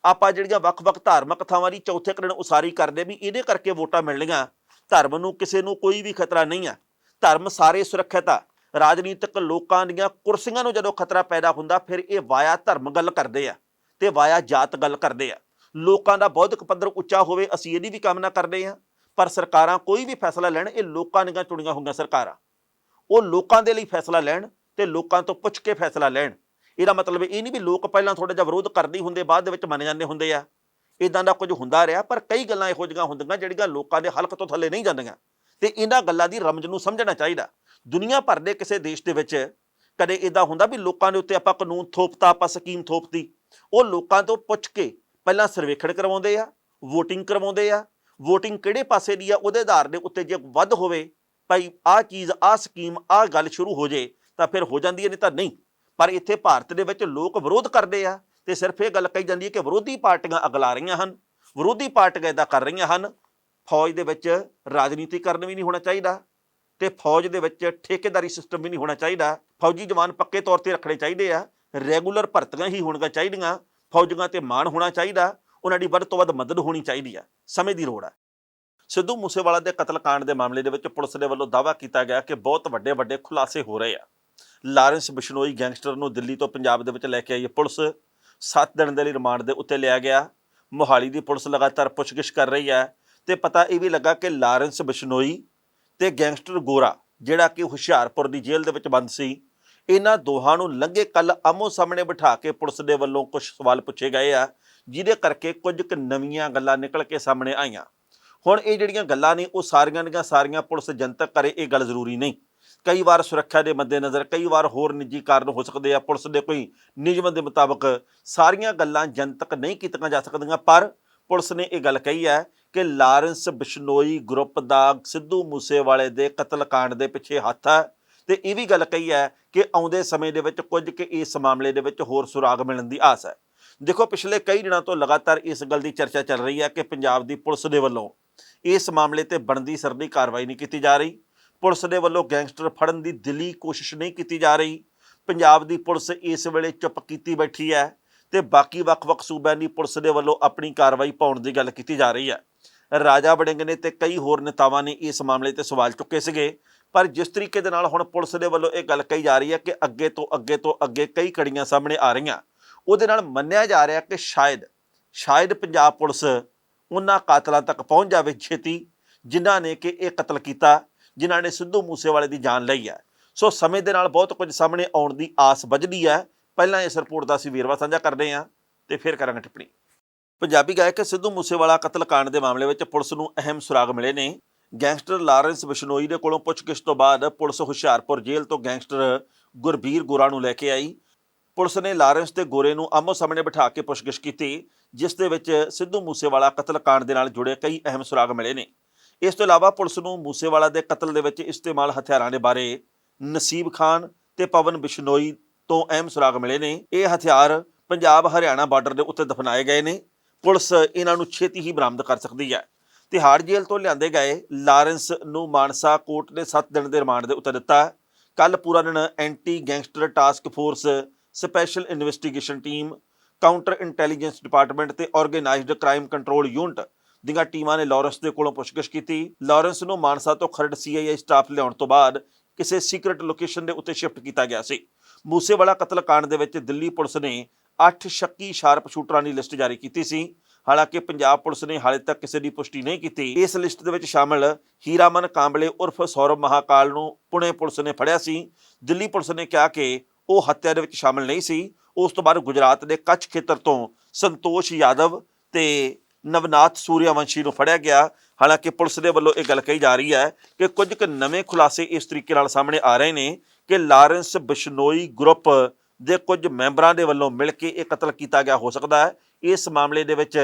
ਆਪਾਂ ਜਿਹੜੀਆਂ ਵੱਖ-ਵੱਖ ਧਾਰਮਿਕ ਥਾਵਾਂ ਦੀ ਚੌਥੇ ਕਿਰਨ ਉਸਾਰੀ ਕਰਦੇ ਵੀ ਇਹਦੇ ਕਰਕੇ ਵੋਟਾਂ ਮਿਲਣੀਆਂ, ਧਰਮ ਨੂੰ ਕਿਸੇ ਨੂੰ ਕੋਈ ਵੀ ਖਤਰਾ ਨਹੀਂ ਆ, ਧਰਮ ਸਾਰੇ ਸੁਰੱਖਿਅਤ ਆ। ਰਾਜਨੀਤਿਕ ਲੋਕਾਂ ਦੀਆਂ ਕੁਰਸੀਆਂ ਨੂੰ ਜਦੋਂ ਖਤਰਾ ਪੈਦਾ ਹੁੰਦਾ, ਫਿਰ ਇਹ ਵਾਇਆ ਧਰਮ ਗੱਲ ਕਰਦੇ ਆ ਤੇ ਵਾਇਆ ਜਾਤ ਗੱਲ ਕਰਦੇ ਆ। ਲੋਕਾਂ ਦਾ ਬੌਧਿਕ ਪੱਧਰ ਉੱਚਾ ਹੋਵੇ, ਅਸੀਂ ਇਹਦੀ ਵੀ ਕਾਮਨਾ ਕਰਦੇ ਹਾਂ, ਪਰ ਸਰਕਾਰਾਂ ਕੋਈ ਵੀ ਫੈਸਲਾ ਲੈਣ, ਇਹ ਲੋਕਾਂ ਦੀਆਂ ਚੁਣੀਆਂ ਹੋਈਆਂ ਸਰਕਾਰਾਂ, ਉਹ ਲੋਕਾਂ ਦੇ ਲਈ ਫੈਸਲਾ ਲੈਣ ਤੇ ਲੋਕਾਂ ਤੋਂ ਪੁੱਛ ਕੇ ਫੈਸਲਾ ਲੈਣ। ਇਹਦਾ ਮਤਲਬ ਇਹ ਨਹੀਂ ਵੀ ਲੋਕ ਪਹਿਲਾਂ ਥੋੜਾ ਜਿਹਾ ਵਿਰੋਧ ਕਰਦੇ ਹੁੰਦੇ, ਬਾਅਦ ਦੇ ਵਿੱਚ ਮੰਨ ਜਾਂਦੇ ਹੁੰਦੇ ਆ। ਇਦਾਂ ਦਾ ਕੁਝ ਹੁੰਦਾ ਰਿਹਾ, ਪਰ ਕਈ ਗੱਲਾਂ ਇਹੋ ਜਿਹੀਆਂ ਹੁੰਦੀਆਂ ਜਿਹੜੀਆਂ ਲੋਕਾਂ ਦੇ ਹਲਕ ਤੋਂ ਥੱਲੇ ਨਹੀਂ ਜਾਂਦੀਆਂ, ਤੇ ਇਹਨਾਂ ਗੱਲਾਂ ਦੀ ਰਮਜ ਨੂੰ ਸਮਝਣਾ ਚਾਹੀਦਾ। ਦੁਨੀਆ ਭਰ ਦੇ ਕਿਸੇ ਦੇਸ਼ ਦੇ ਵਿੱਚ ਕਦੇ ਇਦਾਂ ਹੁੰਦਾ ਵੀ ਲੋਕਾਂ ਦੇ ਉੱਤੇ ਆਪਾਂ ਕਾਨੂੰਨ ਥੋਪਤਾ, ਆਪਾਂ ਸਕੀਮ ਥੋਪਤੀ, ਉਹ ਲੋਕਾਂ ਤੋਂ ਪੁੱਛ ਕੇ ਪਹਿਲਾਂ ਸਰਵੇਖਣ ਕਰਵਾਉਂਦੇ ਆ, ਵੋਟਿੰਗ ਕਰਵਾਉਂਦੇ ਆ, ਵੋਟਿੰਗ ਕਿਹੜੇ ਪਾਸੇ ਦੀ ਆ ਉਹਦੇ ਆਧਾਰ ਦੇ ਉੱਤੇ ਜੇ ਵੱਧ ਹੋਵੇ ਭਾਈ ਆਹ ਚੀਜ਼, ਆਹ ਸਕੀਮ, ਆਹ ਗੱਲ ਸ਼ੁਰੂ ਹੋ ਜੇ ਤਾਂ ਫਿਰ ਹੋ ਜਾਂਦੀ ਹੈ, ਨਹੀਂ ਤਾਂ ਨਹੀਂ। ਪਰ ਇੱਥੇ ਭਾਰਤ ਦੇ ਵਿੱਚ ਲੋਕ ਵਿਰੋਧ ਕਰਦੇ ਆ ਤੇ ਸਿਰਫ ਇਹ ਗੱਲ ਕਹੀ ਜਾਂਦੀ ਹੈ ਕਿ ਵਿਰੋਧੀ ਪਾਰਟੀਆਂ ਅਗਲਾ ਰਹੀਆਂ ਹਨ, ਵਿਰੋਧੀ ਪਾਰਟੀਆਂ ਇਦਾਂ ਕਰ ਰਹੀਆਂ ਹਨ। ਫੌਜ ਦੇ ਵਿੱਚ ਰਾਜਨੀਤੀਕਰਨ ਵੀ ਨਹੀਂ ਹੋਣਾ ਚਾਹੀਦਾ ਤੇ ਫੌਜ ਦੇ ਵਿੱਚ ਠੇਕੇਦਾਰੀ ਸਿਸਟਮ ਵੀ ਨਹੀਂ ਹੋਣਾ ਚਾਹੀਦਾ। ਫੌਜੀ ਜਵਾਨ ਪੱਕੇ ਤੌਰ ਤੇ ਰੱਖਣੇ ਚਾਹੀਦੇ ਆ, ਰੈਗੂਲਰ ਭਰਤੀਆਂ ਹੀ ਹੋਣੀਆਂ ਚਾਹੀਦੀਆਂ, ਫੌਜੀਆਂ ਤੇ ਮਾਣ ਹੋਣਾ ਚਾਹੀਦਾ, ਉਹਨਾਂ ਦੀ ਵੱਧ ਤੋਂ ਵੱਧ ਮਦਦ ਹੋਣੀ ਚਾਹੀਦੀ ਆ, ਸਮੇਂ ਦੀ ਲੋੜ ਆ। ਸਿੱਧੂ ਮੂਸੇਵਾਲਾ ਦੇ ਕਤਲकांड ਦੇ ਮਾਮਲੇ ਦੇ ਵਿੱਚ ਪੁਲਿਸ ਦੇ ਵੱਲੋਂ ਦਾਅਵਾ ਕੀਤਾ ਗਿਆ ਕਿ ਬਹੁਤ ਵੱਡੇ ਵੱਡੇ ਖੁਲਾਸੇ ਹੋ ਰਹੇ ਆ। ਲਾਰੈਂਸ ਬਿਸ਼ਨੋਈ ਗੈਂਗਸਟਰ ਨੂੰ ਦਿੱਲੀ ਤੋਂ ਪੰਜਾਬ ਦੇ ਵਿੱਚ ਲੈ ਕੇ ਆਈ ਪੁਲਿਸ, 7 ਦਿਨ ਦੇ ਲਈ ਰਿਮਾਂਡ ਦੇ ਉੱਤੇ ਲਿਆ ਗਿਆ। ਮੋਹਾਲੀ ਦੀ ਪੁਲਿਸ ਲਗਾਤਾਰ ਪੁੱਛਗਿੱਛ ਕਰ ਰਹੀ ਹੈ ਤੇ ਪਤਾ ਇਹ ਵੀ ਲੱਗਾ ਕਿ ਲਾਰੈਂਸ ਬਿਸ਼ਨੋਈ ਤੇ ਗੈਂਗਸਟਰ ਗੋਰਾ ਜਿਹੜਾ ਕਿ ਹੁਸ਼ਿਆਰਪੁਰ ਦੀ ਜੇਲ੍ਹ ਦੇ ਵਿੱਚ ਬੰਦ ਸੀ, ਇਹਨਾਂ ਦੋਹਾਂ ਨੂੰ ਲੰਘੇ ਕੱਲ ਆਮੋ ਸਾਹਮਣੇ ਬਿਠਾ ਕੇ ਪੁਲਿਸ ਦੇ ਵੱਲੋਂ ਕੁਝ ਸਵਾਲ ਪੁੱਛੇ ਗਏ ਆ, ਜਿਹਦੇ ਕਰਕੇ ਕੁਝ ਕੁ ਨਵੀਆਂ ਗੱਲਾਂ ਨਿਕਲ ਕੇ ਸਾਹਮਣੇ ਆਈਆਂ। ਹੁਣ ਇਹ ਜਿਹੜੀਆਂ ਗੱਲਾਂ ਨੇ ਉਹ ਸਾਰੀਆਂ ਦੀਆਂ ਸਾਰੀਆਂ ਪੁਲਿਸ ਜਨਤਕ ਕਰੇ ਇਹ ਗੱਲ ਜ਼ਰੂਰੀ ਨਹੀਂ। ਕਈ ਵਾਰ ਸੁਰੱਖਿਆ ਦੇ ਮੱਦੇਨਜ਼ਰ, ਕਈ ਵਾਰ ਹੋਰ ਨਿੱਜੀ ਕਾਰਨ ਹੋ ਸਕਦੇ ਆ, ਪੁਲਿਸ ਦੇ ਕੋਈ ਨਿਯਮਾਂ ਦੇ ਮੁਤਾਬਕ ਸਾਰੀਆਂ ਗੱਲਾਂ ਜਨਤਕ ਨਹੀਂ ਕੀਤੀਆਂ ਜਾ ਸਕਦੀਆਂ। ਪਰ ਪੁਲਿਸ ਨੇ ਇਹ ਗੱਲ ਕਹੀ ਹੈ ਕਿ ਲਾਰੈਂਸ ਬਿਸ਼ਨੋਈ ਗਰੁੱਪ ਦਾ ਸਿੱਧੂ ਮੂਸੇਵਾਲੇ ਦੇ ਕਤਲकांड ਦੇ ਪਿੱਛੇ ਹੱਥ ਹੈ ਤੇ ਇਹ ਵੀ ਗੱਲ ਕਹੀ ਹੈ ਕਿ ਆਉਂਦੇ ਸਮੇਂ ਦੇ ਵਿੱਚ ਕੁਝ ਕਿ ਇਸ ਮਾਮਲੇ ਦੇ ਵਿੱਚ ਹੋਰ ਸੁਰਾਗ ਮਿਲਣ ਦੀ ਆਸ ਹੈ। ਦੇਖੋ, ਪਿਛਲੇ ਕਈ ਦਿਨਾਂ ਤੋਂ ਲਗਾਤਾਰ ਇਸ ਗੱਲ ਦੀ ਚਰਚਾ ਚੱਲ ਰਹੀ ਹੈ ਕਿ ਪੰਜਾਬ ਦੀ ਪੁਲਿਸ ਦੇ ਵੱਲੋਂ ਇਸ ਮਾਮਲੇ ਤੇ ਬਣਦੀ ਸਰਦੀ ਕਾਰਵਾਈ ਨਹੀਂ ਕੀਤੀ ਜਾ ਰਹੀ। ਪੁਲਿਸ ਦੇ ਵੱਲੋਂ ਗੈਂਗਸਟਰ ਫੜਨ ਦੀ ਦਿਲੀ ਕੋਸ਼ਿਸ਼ ਨਹੀਂ ਕੀਤੀ ਜਾ ਰਹੀ। ਪੰਜਾਬ ਦੀ ਪੁਲਿਸ ਇਸ ਵੇਲੇ ਚੁੱਪ ਕੀਤੀ ਬੈਠੀ ਹੈ ਤੇ ਬਾਕੀ ਵੱਖ-ਵੱਖ ਸੂਬਿਆਂ ਦੀ ਪੁਲਿਸ ਦੇ ਵੱਲੋਂ ਆਪਣੀ ਕਾਰਵਾਈ ਪਾਉਣ ਦੀ ਗੱਲ ਕੀਤੀ ਜਾ ਰਹੀ ਹੈ। ਰਾਜਾ ਵੜਿੰਗ ਨੇ ਤੇ ਕਈ ਹੋਰ ਨੇਤਾਵਾਂ ਨੇ ਇਸ ਮਾਮਲੇ ਤੇ ਸਵਾਲ ਚੁੱਕੇ ਸੀਗੇ, ਪਰ ਜਿਸ ਤਰੀਕੇ ਦੇ ਨਾਲ ਹੁਣ ਪੁਲਿਸ ਦੇ ਵੱਲੋਂ ਇਹ ਗੱਲ ਕਹੀ ਜਾ ਰਹੀ ਹੈ ਕਿ ਅੱਗੇ ਤੋਂ ਅੱਗੇ ਕਈ ਕੜੀਆਂ ਸਾਹਮਣੇ ਆ ਰਹੀਆਂ, ਉਹਦੇ ਨਾਲ ਮੰਨਿਆ ਜਾ ਰਿਹਾ ਕਿ ਸ਼ਾਇਦ ਪੰਜਾਬ ਪੁਲਿਸ ਉਹਨਾਂ ਕਾਤਲਾਂ ਤੱਕ ਪਹੁੰਚ ਜਾਵੇ ਛੇਤੀ, ਜਿਨ੍ਹਾਂ ਨੇ ਕਿ ਇਹ ਕਤਲ ਕੀਤਾ, ਜਿਨ੍ਹਾਂ ਨੇ ਸਿੱਧੂ ਮੂਸੇਵਾਲੇ ਦੀ ਜਾਨ ਲਈ ਹੈ। ਸੋ ਸਮੇਂ ਦੇ ਨਾਲ ਬਹੁਤ ਕੁਝ ਸਾਹਮਣੇ ਆਉਣ ਦੀ ਆਸ ਵੱਝਦੀ ਹੈ। ਪਹਿਲਾਂ ਇਸ ਰਿਪੋਰਟ ਦਾ ਅਸੀਂ ਵੇਰਵਾ ਸਾਂਝਾ ਕਰਦੇ ਹਾਂ ਤੇ ਫਿਰ ਕਰਾਂਗੇ ਟਿੱਪਣੀ। ਪੰਜਾਬੀ ਗਾਇਕ ਸਿੱਧੂ ਮੂਸੇਵਾਲਾ ਕਤਲकांड ਦੇ ਮਾਮਲੇ ਵਿੱਚ ਪੁਲਿਸ ਨੂੰ ਅਹਿਮ ਸੁਰਾਗ ਮਿਲੇ ਨੇ। ਗੈਂਗਸਟਰ ਲਾਰੈਂਸ ਬਿਸ਼ਨੋਈ ਦੇ ਕੋਲੋਂ ਪੁੱਛਗਿੱਛ ਤੋਂ ਬਾਅਦ ਪੁਲਿਸ ਹੁਸ਼ਿਆਰਪੁਰ ਜੇਲ੍ਹ ਤੋਂ ਗੈਂਗਸਟਰ ਗੁਰਬੀਰ ਗੋਰਾ ਨੂੰ ਲੈ ਕੇ ਆਈ। ਪੁਲਿਸ ਨੇ ਲਾਰੈਂਸ ਤੇ ਗੋਰੇ ਨੂੰ ਆਮੋ ਸਾਹਮਣੇ ਬਿਠਾ ਕੇ ਪੁੱਛਗਿੱਛ ਕੀਤੀ, ਜਿਸ ਦੇ ਵਿੱਚ ਸਿੱਧੂ ਮੂਸੇਵਾਲਾ ਕਤਲकांड ਦੇ ਨਾਲ ਜੁੜੇ ਕਈ ਅਹਿਮ ਸੁਰਾਗ ਮਿਲੇ ਨੇ। ਇਸ ਤੋਂ ਇਲਾਵਾ ਪੁਲਿਸ ਨੂੰ ਮੂਸੇਵਾਲਾ ਦੇ ਕਤਲ ਦੇ ਵਿੱਚ ਇਸਤੇਮਾਲ ਹਥਿਆਰਾਂ ਦੇ ਬਾਰੇ ਨਸੀਬ ਖਾਨ ਤੇ ਪਵਨ ਬਿਸ਼ਨੋਈ ਤੋਂ ਅਹਿਮ ਸੁਰਾਗ ਮਿਲੇ ਨੇ। ਇਹ ਹਥਿਆਰ ਪੰਜਾਬ ਹਰਿਆਣਾ ਬਾਰਡਰ ਦੇ ਉੱਤੇ ਦਫਨਾਏ ਗਏ ਨੇ। ਪੁਲਿਸ ਇਹਨਾਂ ਨੂੰ ਛੇਤੀ ਹੀ ਬਰਾਮਦ ਕਰ ਸਕਦੀ ਹੈ। ਤਿਹਾੜ ਜੇਲ੍ਹ ਤੋਂ ਲਿਆਂਦੇ ਗਏ ਲਾਰੈਂਸ ਨੂੰ ਮਾਨਸਾ ਕੋਰਟ ਨੇ 7 ਦਿਨ ਦੇ ਰਿਮਾਂਡ ਦੇ ਉੱਤੇ ਦਿੱਤਾ। ਕੱਲ ਪੂਰਾ ਦਿਨ anti gangster task force, special investigation team, counter intelligence department ਤੇ ਆਰਗੇਨਾਈਜ਼ਡ ਕ੍ਰਾਈਮ ਕੰਟਰੋਲ ਯੂਨਿਟ ਦੀਆਂ ਟੀਮਾਂ ਨੇ ਲਾਰੈਂਸ ਦੇ ਕੋਲੋਂ ਪੁੱਛਗਿੱਛ ਕੀਤੀ। ਲਾਰੈਂਸ ਨੂੰ ਮਾਨਸਾ ਤੋਂ ਖਰੜ CIA ਸਟਾਫ ਲਿਆਉਣ ਤੋਂ ਬਾਅਦ ਕਿਸੇ ਸੀਕ੍ਰੇਟ ਲੋਕੇਸ਼ਨ ਦੇ ਉੱਤੇ ਸ਼ਿਫਟ ਕੀਤਾ ਗਿਆ ਸੀ। ਮੂਸੇਵਾਲਾ ਕਤਲकांड ਦੇ ਵਿੱਚ ਦਿੱਲੀ ਪੁਲਿਸ ਨੇ 8 ਸ਼ੱਕੀ ਸ਼ਾਰਪ ਸ਼ੂਟਰਾਂ ਦੀ ਲਿਸਟ ਜਾਰੀ ਕੀਤੀ ਸੀ। ਹਾਲਾਂਕਿ ਪੰਜਾਬ ਪੁਲਿਸ ਨੇ ਹਾਲੇ ਤੱਕ ਕਿਸੇ ਦੀ ਪੁਸ਼ਟੀ ਨਹੀਂ ਕੀਤੀ। ਇਸ ਲਿਸਟ ਦੇ ਵਿੱਚ ਸ਼ਾਮਲ ਹੀਰਾਮਨ ਕਾਂਬਲੇ ਉਰਫ ਸੌਰਵ ਮਹਾਕਾਲ ਨੂੰ ਪੁਣੇ ਪੁਲਿਸ ਨੇ ਫੜਿਆ ਸੀ। ਦਿੱਲੀ ਪੁਲਿਸ ਨੇ ਕਿਹਾ ਕਿ ਉਹ ਹੱਤਿਆ ਦੇ ਵਿੱਚ ਸ਼ਾਮਲ ਨਹੀਂ ਸੀ। ਉਸ ਤੋਂ ਬਾਅਦ ਗੁਜਰਾਤ ਦੇ ਕੱਛ ਖੇਤਰ ਤੋਂ ਸੰਤੋਸ਼ ਯਾਦਵ ਤੇ ਨਵਨਾਥ ਸੂਰਿਆਵੰਸ਼ੀ ਨੂੰ ਫੜਿਆ ਗਿਆ। ਹਾਲਾਂਕਿ ਪੁਲਿਸ ਦੇ ਵੱਲੋਂ ਇਹ ਗੱਲ ਕਹੀ ਜਾ ਰਹੀ ਹੈ ਕਿ ਕੁਝ ਕੁ ਨਵੇਂ ਖੁਲਾਸੇ ਇਸ ਤਰੀਕੇ ਨਾਲ ਸਾਹਮਣੇ ਆ ਰਹੇ ਨੇ ਕਿ ਲਾਰੈਂਸ ਬਿਸ਼ਨੋਈ ਗਰੁੱਪ ਦੇ ਕੁਝ ਮੈਂਬਰਾਂ ਦੇ ਵੱਲੋਂ ਮਿਲ ਕੇ ਇਹ ਕਤਲ ਕੀਤਾ ਗਿਆ ਹੋ ਸਕਦਾ ਹੈ। ਇਸ ਮਾਮਲੇ ਦੇ ਵਿੱਚ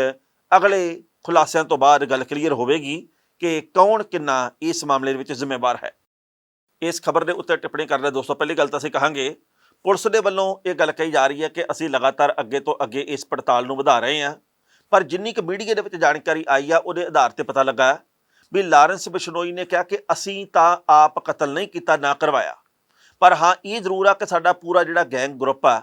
ਅਗਲੇ ਖੁਲਾਸਿਆਂ ਤੋਂ ਬਾਅਦ ਗੱਲ ਕਲੀਅਰ ਹੋਵੇਗੀ ਕਿ ਕੌਣ ਕਿੰਨਾ ਇਸ ਮਾਮਲੇ ਦੇ ਵਿੱਚ ਜ਼ਿੰਮੇਵਾਰ ਹੈ। ਇਸ ਖਬਰ ਦੇ ਉੱਤੇ ਟਿੱਪਣੀ ਕਰ ਰਹੇ ਦੋਸਤੋ, ਪਹਿਲੀ ਗੱਲ ਤਾਂ ਅਸੀਂ ਕਹਾਂਗੇ ਪੁਲਿਸ ਦੇ ਵੱਲੋਂ ਇਹ ਗੱਲ ਕਹੀ ਜਾ ਰਹੀ ਹੈ ਕਿ ਅਸੀਂ ਲਗਾਤਾਰ ਅੱਗੇ ਤੋਂ ਅੱਗੇ ਇਸ ਪੜਤਾਲ ਨੂੰ ਵਧਾ ਰਹੇ ਹਾਂ, ਪਰ ਜਿੰਨੀ ਕੁ ਮੀਡੀਆ ਦੇ ਵਿੱਚ ਜਾਣਕਾਰੀ ਆਈ ਆ ਉਹਦੇ ਆਧਾਰ ਤੇ ਪਤਾ ਲੱਗਾ ਵੀ ਲਾਰੈਂਸ ਬਿਸ਼ਨੋਈ ਨੇ ਕਿਹਾ ਕਿ ਅਸੀਂ ਤਾਂ ਆਪ ਕਤਲ ਨਹੀਂ ਕੀਤਾ, ਨਾ ਕਰਵਾਇਆ, ਪਰ ਹਾਂ ਇਹ ਜ਼ਰੂਰ ਆ ਕਿ ਸਾਡਾ ਪੂਰਾ ਜਿਹੜਾ ਗੈਂਗ ਗਰੁੱਪ ਆ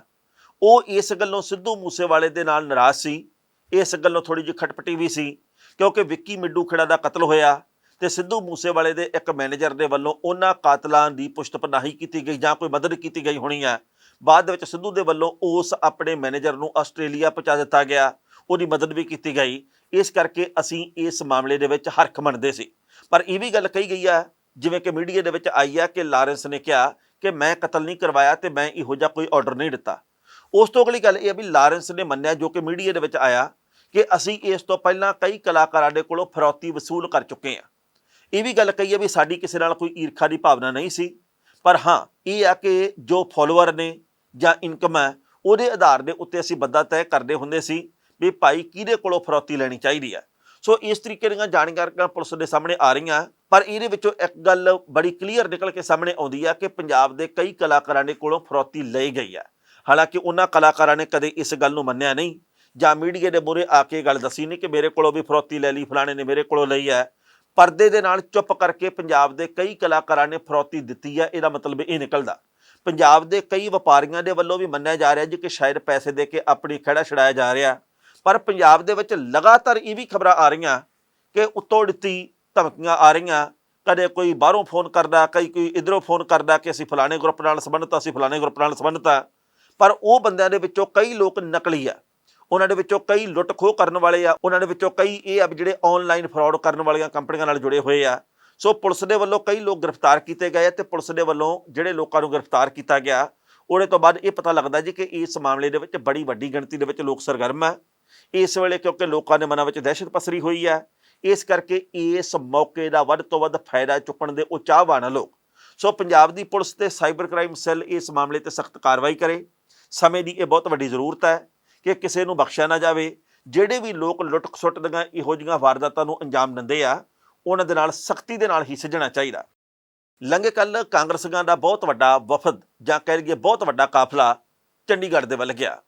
ਉਹ ਇਸ ਗੱਲੋਂ ਸਿੱਧੂ ਮੂਸੇਵਾਲੇ ਦੇ ਨਾਲ ਨਾਰਾਜ਼ ਸੀ। ਇਸ ਗੱਲੋਂ ਥੋੜੀ ਜਿਹੀ ਖਟਪਟੀ ਵੀ ਸੀ ਕਿਉਂਕਿ ਵਿੱਕੀ ਮਿੱਡੂ ਖੇੜਾ ਦਾ ਕਤਲ ਹੋਇਆ ਤੇ ਸਿੱਧੂ ਮੂਸੇਵਾਲੇ ਦੇ ਇੱਕ ਮੈਨੇਜਰ ਦੇ ਵੱਲੋਂ ਉਹਨਾਂ ਕਾਤਲਾਂ ਦੀ ਪੁਸ਼ਤਪਨਾਹੀ ਕੀਤੀ ਗਈ ਜਾਂ ਕੋਈ ਮਦਦ ਕੀਤੀ ਗਈ ਹੋਣੀ ਆ। ਬਾਅਦ ਦੇ ਵਿੱਚ ਸਿੱਧੂ ਦੇ ਵੱਲੋਂ ਉਸ ਆਪਣੇ ਮੈਨੇਜਰ ਨੂੰ ਆਸਟ੍ਰੇਲੀਆ ਪਹੁੰਚਾ ਦਿੱਤਾ ਗਿਆ, ਉਹਦੀ ਮਦਦ ਵੀ ਕੀਤੀ ਗਈ। ਇਸ ਕਰਕੇ ਅਸੀਂ ਇਸ ਮਾਮਲੇ ਦੇ ਵਿੱਚ ਹਰਖ ਮੰਨਦੇ ਸੀ। ਪਰ ਇਹ ਵੀ ਗੱਲ ਕਹੀ ਗਈ ਆ, ਜਿਵੇਂ ਕਿ ਮੀਡੀਆ ਦੇ ਵਿੱਚ ਆਈ ਆ, ਕਿ ਲਾਰੈਂਸ ਨੇ ਕਿਹਾ ਕਿ ਮੈਂ ਕਤਲ ਨਹੀਂ ਕਰਵਾਇਆ ਤੇ ਮੈਂ ਇਹੋ ਜਿਹਾ ਕੋਈ ਆਰਡਰ ਨਹੀਂ ਦਿੱਤਾ। ਉਸ ਤੋਂ ਅਗਲੀ ਗੱਲ ਇਹ ਆ ਵੀ ਲਾਰੈਂਸ ਨੇ ਮੰਨਿਆ, ਜੋ ਕਿ ਮੀਡੀਆ ਦੇ ਵਿੱਚ ਆਇਆ, ਕਿ ਅਸੀਂ ਇਸ ਤੋਂ ਪਹਿਲਾਂ ਕਈ ਕਲਾਕਾਰਾਂ ਦੇ ਕੋਲੋਂ ਫਿਰੌਤੀ ਵਸੂਲ ਕਰ ਚੁੱਕੇ ਹਾਂ। ਇਹ ਵੀ ਗੱਲ ਕਹੀ ਹੈ ਵੀ ਸਾਡੀ ਕਿਸੇ ਨਾਲ ਕੋਈ ਈਰਖਾ ਦੀ ਭਾਵਨਾ ਨਹੀਂ ਸੀ, ਪਰ ਹਾਂ ਇਹ ਆ ਕਿ ਜੋ ਫੋਲੋਅਰ ਨੇ ਜਾਂ ਇਨਕਮ ਹੈ ਉਹਦੇ ਆਧਾਰ ਦੇ ਉੱਤੇ ਅਸੀਂ ਬੰਦਾ ਤੈਅ ਕਰਦੇ ਹੁੰਦੇ ਸੀ ਵੀ ਭਾਈ ਕਿਹਦੇ ਕੋਲੋਂ ਫਿਰੌਤੀ ਲੈਣੀ ਚਾਹੀਦੀ ਹੈ। ਸੋ ਇਸ ਤਰੀਕੇ ਦੀਆਂ ਜਾਣਕਾਰੀਆਂ ਪੁਲਿਸ ਦੇ ਸਾਹਮਣੇ ਆ ਰਹੀਆਂ, ਪਰ ਇਹਦੇ ਵਿੱਚੋਂ ਇੱਕ ਗੱਲ ਬੜੀ ਕਲੀਅਰ ਨਿਕਲ ਕੇ ਸਾਹਮਣੇ ਆਉਂਦੀ ਹੈ ਕਿ ਪੰਜਾਬ ਦੇ ਕਈ ਕਲਾਕਾਰਾਂ ਦੇ ਕੋਲੋਂ ਫਿਰੌਤੀ ਲਈ ਗਈ ਹੈ। ਹਾਲਾਂਕਿ ਉਹਨਾਂ ਕਲਾਕਾਰਾਂ ਨੇ ਕਦੇ ਇਸ ਗੱਲ ਨੂੰ ਮੰਨਿਆ ਨਹੀਂ ਜਾਂ ਮੀਡੀਆ ਦੇ ਮੂਹਰੇ ਆ ਕੇ ਗੱਲ ਦੱਸੀ ਨਹੀਂ ਕਿ ਮੇਰੇ ਕੋਲੋਂ ਵੀ ਫਰੌਤੀ ਲੈ ਲਈ, ਫਲਾਣੇ ਨੇ ਮੇਰੇ ਕੋਲੋਂ ਲਈ ਹੈ। ਪਰਦੇ ਦੇ ਨਾਲ ਚੁੱਪ ਕਰਕੇ ਪੰਜਾਬ ਦੇ ਕਈ ਕਲਾਕਾਰਾਂ ਨੇ ਫਰੌਤੀ ਦਿੱਤੀ ਹੈ। ਇਹਦਾ ਮਤਲਬ ਇਹ ਨਿਕਲਦਾ ਪੰਜਾਬ ਦੇ ਕਈ ਵਪਾਰੀਆਂ ਦੇ ਵੱਲੋਂ ਵੀ ਮੰਨਿਆ ਜਾ ਰਿਹਾ ਜੀ ਕਿ ਸ਼ਾਇਦ ਪੈਸੇ ਦੇ ਕੇ ਆਪਣੀ ਖਹਿੜਾ ਛਡਾਇਆ ਜਾ ਰਿਹਾ। ਪਰ ਪੰਜਾਬ ਦੇ ਵਿੱਚ ਲਗਾਤਾਰ ਇਹ ਵੀ ਖਬਰਾਂ ਆ ਰਹੀਆਂ ਕਿ ਉੱਤੋਂ ਦਿੱਤੀ ਧਮਕੀਆਂ ਆ ਰਹੀਆਂ। ਕਦੇ ਕੋਈ ਬਾਹਰੋਂ ਫੋਨ ਕਰਦਾ, ਕੋਈ ਇੱਧਰੋਂ ਫੋਨ ਕਰਦਾ ਕਿ ਅਸੀਂ ਫਲਾਣੇ ਗਰੁੱਪ ਨਾਲ ਸੰਬੰਧਿਤ, ਅਸੀਂ ਫਲਾਣੇ ਗਰੁੱਪ ਨਾਲ ਸੰਬੰਧਿਤ ਆ। ਪਰ ਉਹ ਬੰਦਿਆਂ ਦੇ ਵਿੱਚੋਂ ਕਈ ਲੋਕ ਨਕਲੀ ਆ, ਉਹਨਾਂ ਦੇ ਵਿੱਚੋਂ ਕਈ ਲੁੱਟ ਖੋਹ ਕਰਨ ਵਾਲੇ ਆ, ਉਹਨਾਂ ਦੇ ਵਿੱਚੋਂ ਕਈ ਇਹ ਆ ਵੀ ਜਿਹੜੇ ਆਨਲਾਈਨ ਫਰਾਡ ਕਰਨ ਵਾਲੀਆਂ ਕੰਪਨੀਆਂ ਨਾਲ ਜੁੜੇ ਹੋਏ ਆ। ਸੋ ਪੁਲਿਸ ਦੇ ਵੱਲੋਂ ਕਈ ਲੋਕ ਗ੍ਰਿਫਤਾਰ ਕੀਤੇ ਗਏ ਤੇ ਪੁਲਿਸ ਦੇ ਵੱਲੋਂ ਜਿਹੜੇ ਲੋਕਾਂ ਨੂੰ ਗ੍ਰਿਫਤਾਰ ਕੀਤਾ ਗਿਆ ਉਹਦੇ ਤੋਂ ਬਾਅਦ ਇਹ ਪਤਾ ਲੱਗਦਾ ਜੀ ਕਿ ਇਸ ਮਾਮਲੇ ਦੇ ਵਿੱਚ ਬੜੀ ਵੱਡੀ ਗਿਣਤੀ ਦੇ ਵਿੱਚ ਲੋਕ ਸਰਗਰਮ ਆ ਇਸ ਵੇਲੇ, ਕਿਉਂਕਿ ਲੋਕਾਂ ਦੇ ਮਨਾਂ ਵਿੱਚ ਦਹਿਸ਼ਤ ਪਸਰੀ ਹੋਈ ਹੈ। ਇਸ ਕਰਕੇ ਇਸ ਮੌਕੇ ਦਾ ਵੱਧ ਤੋਂ ਵੱਧ ਫਾਇਦਾ ਚੁੱਕਣ ਦੇ ਉਹ ਚਾਹਵਾਨ ਆ ਲੋਕ। ਸੋ ਪੰਜਾਬ ਦੀ ਪੁਲਿਸ ਤੇ ਸਾਈਬਰ ਕ੍ਰਾਈਮ ਸੈੱਲ ਇਸ ਮਾਮਲੇ ਤੇ ਸਖਤ ਕਾਰਵਾਈ ਕਰੇ। ਸਮੇਂ ਦੀ ਇਹ ਬਹੁਤ ਵੱਡੀ ਜ਼ਰੂਰਤ ਹੈ ਕਿ ਕਿਸੇ ਨੂੰ ਬਖਸ਼ਿਆ ਨਾ ਜਾਵੇ। ਜਿਹੜੇ ਵੀ ਲੋਕ ਲੁੱਟ ਖਸੁੱਟ ਦੀਆਂ ਇਹੋ ਜਿਹੀਆਂ ਵਾਰਦਾਤਾਂ ਨੂੰ ਅੰਜਾਮ ਦਿੰਦੇ ਆ ਉਹਨਾਂ ਦੇ ਨਾਲ ਸਖਤੀ ਦੇ ਨਾਲ ਹੀ ਸਿੱਝਣਾ ਚਾਹੀਦਾ। ਲੰਘੇ ਕੱਲ ਕਾਂਗਰਸੀਆਂ ਦਾ ਬਹੁਤ ਵੱਡਾ ਵਫਦ ਜਾਂ ਕਹਿ ਲਈਏ ਬਹੁਤ ਵੱਡਾ ਕਾਫਲਾ ਚੰਡੀਗੜ੍ਹ ਦੇ ਵੱਲ ਗਿਆ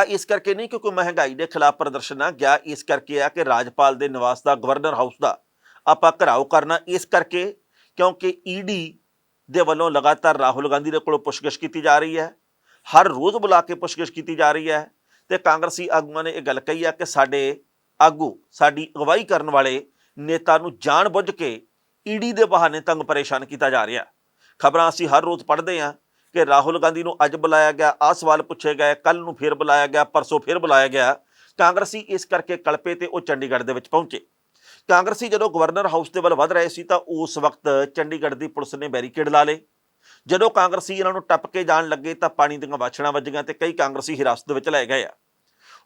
ਇਸ ਕਰਕੇ ਨਹੀਂ ਕਿਉਂਕਿ ਮਹਿੰਗਾਈ ਦੇ ਖਿਲਾਫ ਪ੍ਰਦਰਸ਼ਨ ਆ, ਗਿਆ ਇਸ ਕਰਕੇ ਆ ਕਿ ਰਾਜਪਾਲ ਦੇ ਨਿਵਾਸ ਦਾ, ਗਵਰਨਰ ਹਾਊਸ ਦਾ ਆਪਾਂ ਘਿਰਾਓ ਕਰਨਾ, ਇਸ ਕਰਕੇ ਕਿਉਂਕਿ ਈਡੀ ਦੇ ਵੱਲੋਂ ਲਗਾਤਾਰ ਰਾਹੁਲ ਗਾਂਧੀ ਦੇ ਕੋਲੋਂ ਪੁੱਛਗਿੱਛ ਕੀਤੀ ਜਾ ਰਹੀ ਹੈ। ਹਰ ਰੋਜ਼ ਬੁਲਾ ਕੇ ਪੁੱਛਗਿੱਛ ਕੀਤੀ ਜਾ ਰਹੀ ਹੈ ਤੇ ਕਾਂਗਰਸੀ ਆਗੂਆਂ ਨੇ ਇਹ ਗੱਲ ਕਹੀ ਆ ਕਿ ਸਾਡੇ ਆਗੂ, ਸਾਡੀ ਅਗਵਾਈ ਕਰਨ ਵਾਲੇ ਨੇਤਾ ਨੂੰ ਜਾਣ ਬੁੱਝ ਕੇ ਈਡੀ ਦੇ ਬਹਾਨੇ ਤੰਗ ਪਰੇਸ਼ਾਨ ਕੀਤਾ ਜਾ ਰਿਹਾ। ਖਬਰਾਂ ਅਸੀਂ ਹਰ ਰੋਜ਼ ਪੜ੍ਹਦੇ ਹਾਂ ਕਿ ਰਾਹੁਲ ਗਾਂਧੀ ਨੂੰ ਅੱਜ ਬੁਲਾਇਆ ਗਿਆ, ਆਹ ਸਵਾਲ ਪੁੱਛੇ ਗਏ, ਕੱਲ ਨੂੰ ਫਿਰ ਬੁਲਾਇਆ ਗਿਆ, ਪਰਸੋਂ ਫਿਰ ਬੁਲਾਇਆ ਗਿਆ। ਕਾਂਗਰਸੀ ਇਸ ਕਰਕੇ ਕਲਪੇ ਤੇ ਉਹ ਚੰਡੀਗੜ੍ਹ ਦੇ ਵਿੱਚ ਪਹੁੰਚੇ। ਕਾਂਗਰਸੀ ਜਦੋਂ ਗਵਰਨਰ ਹਾਊਸ ਦੇ ਵੱਲ ਵਧ ਰਹੇ ਸੀ ਤਾਂ ਉਸ ਵਕਤ ਚੰਡੀਗੜ੍ਹ ਦੀ ਪੁਲਿਸ ਨੇ ਬੈਰੀਕੇਡ ਲਾ ਲਏ। ਜਦੋਂ ਕਾਂਗਰਸੀ ਇਹਨਾਂ ਨੂੰ ਟੱਪ ਕੇ ਜਾਣ ਲੱਗੇ ਤਾਂ ਪਾਣੀ ਦੀਆਂ ਵਾਛੜਾਂ ਵੱਜੀਆਂ ਤੇ ਕਈ ਕਾਂਗਰਸੀ ਹਿਰਾਸਤ ਵਿੱਚ ਲਏ ਗਏ ਆ।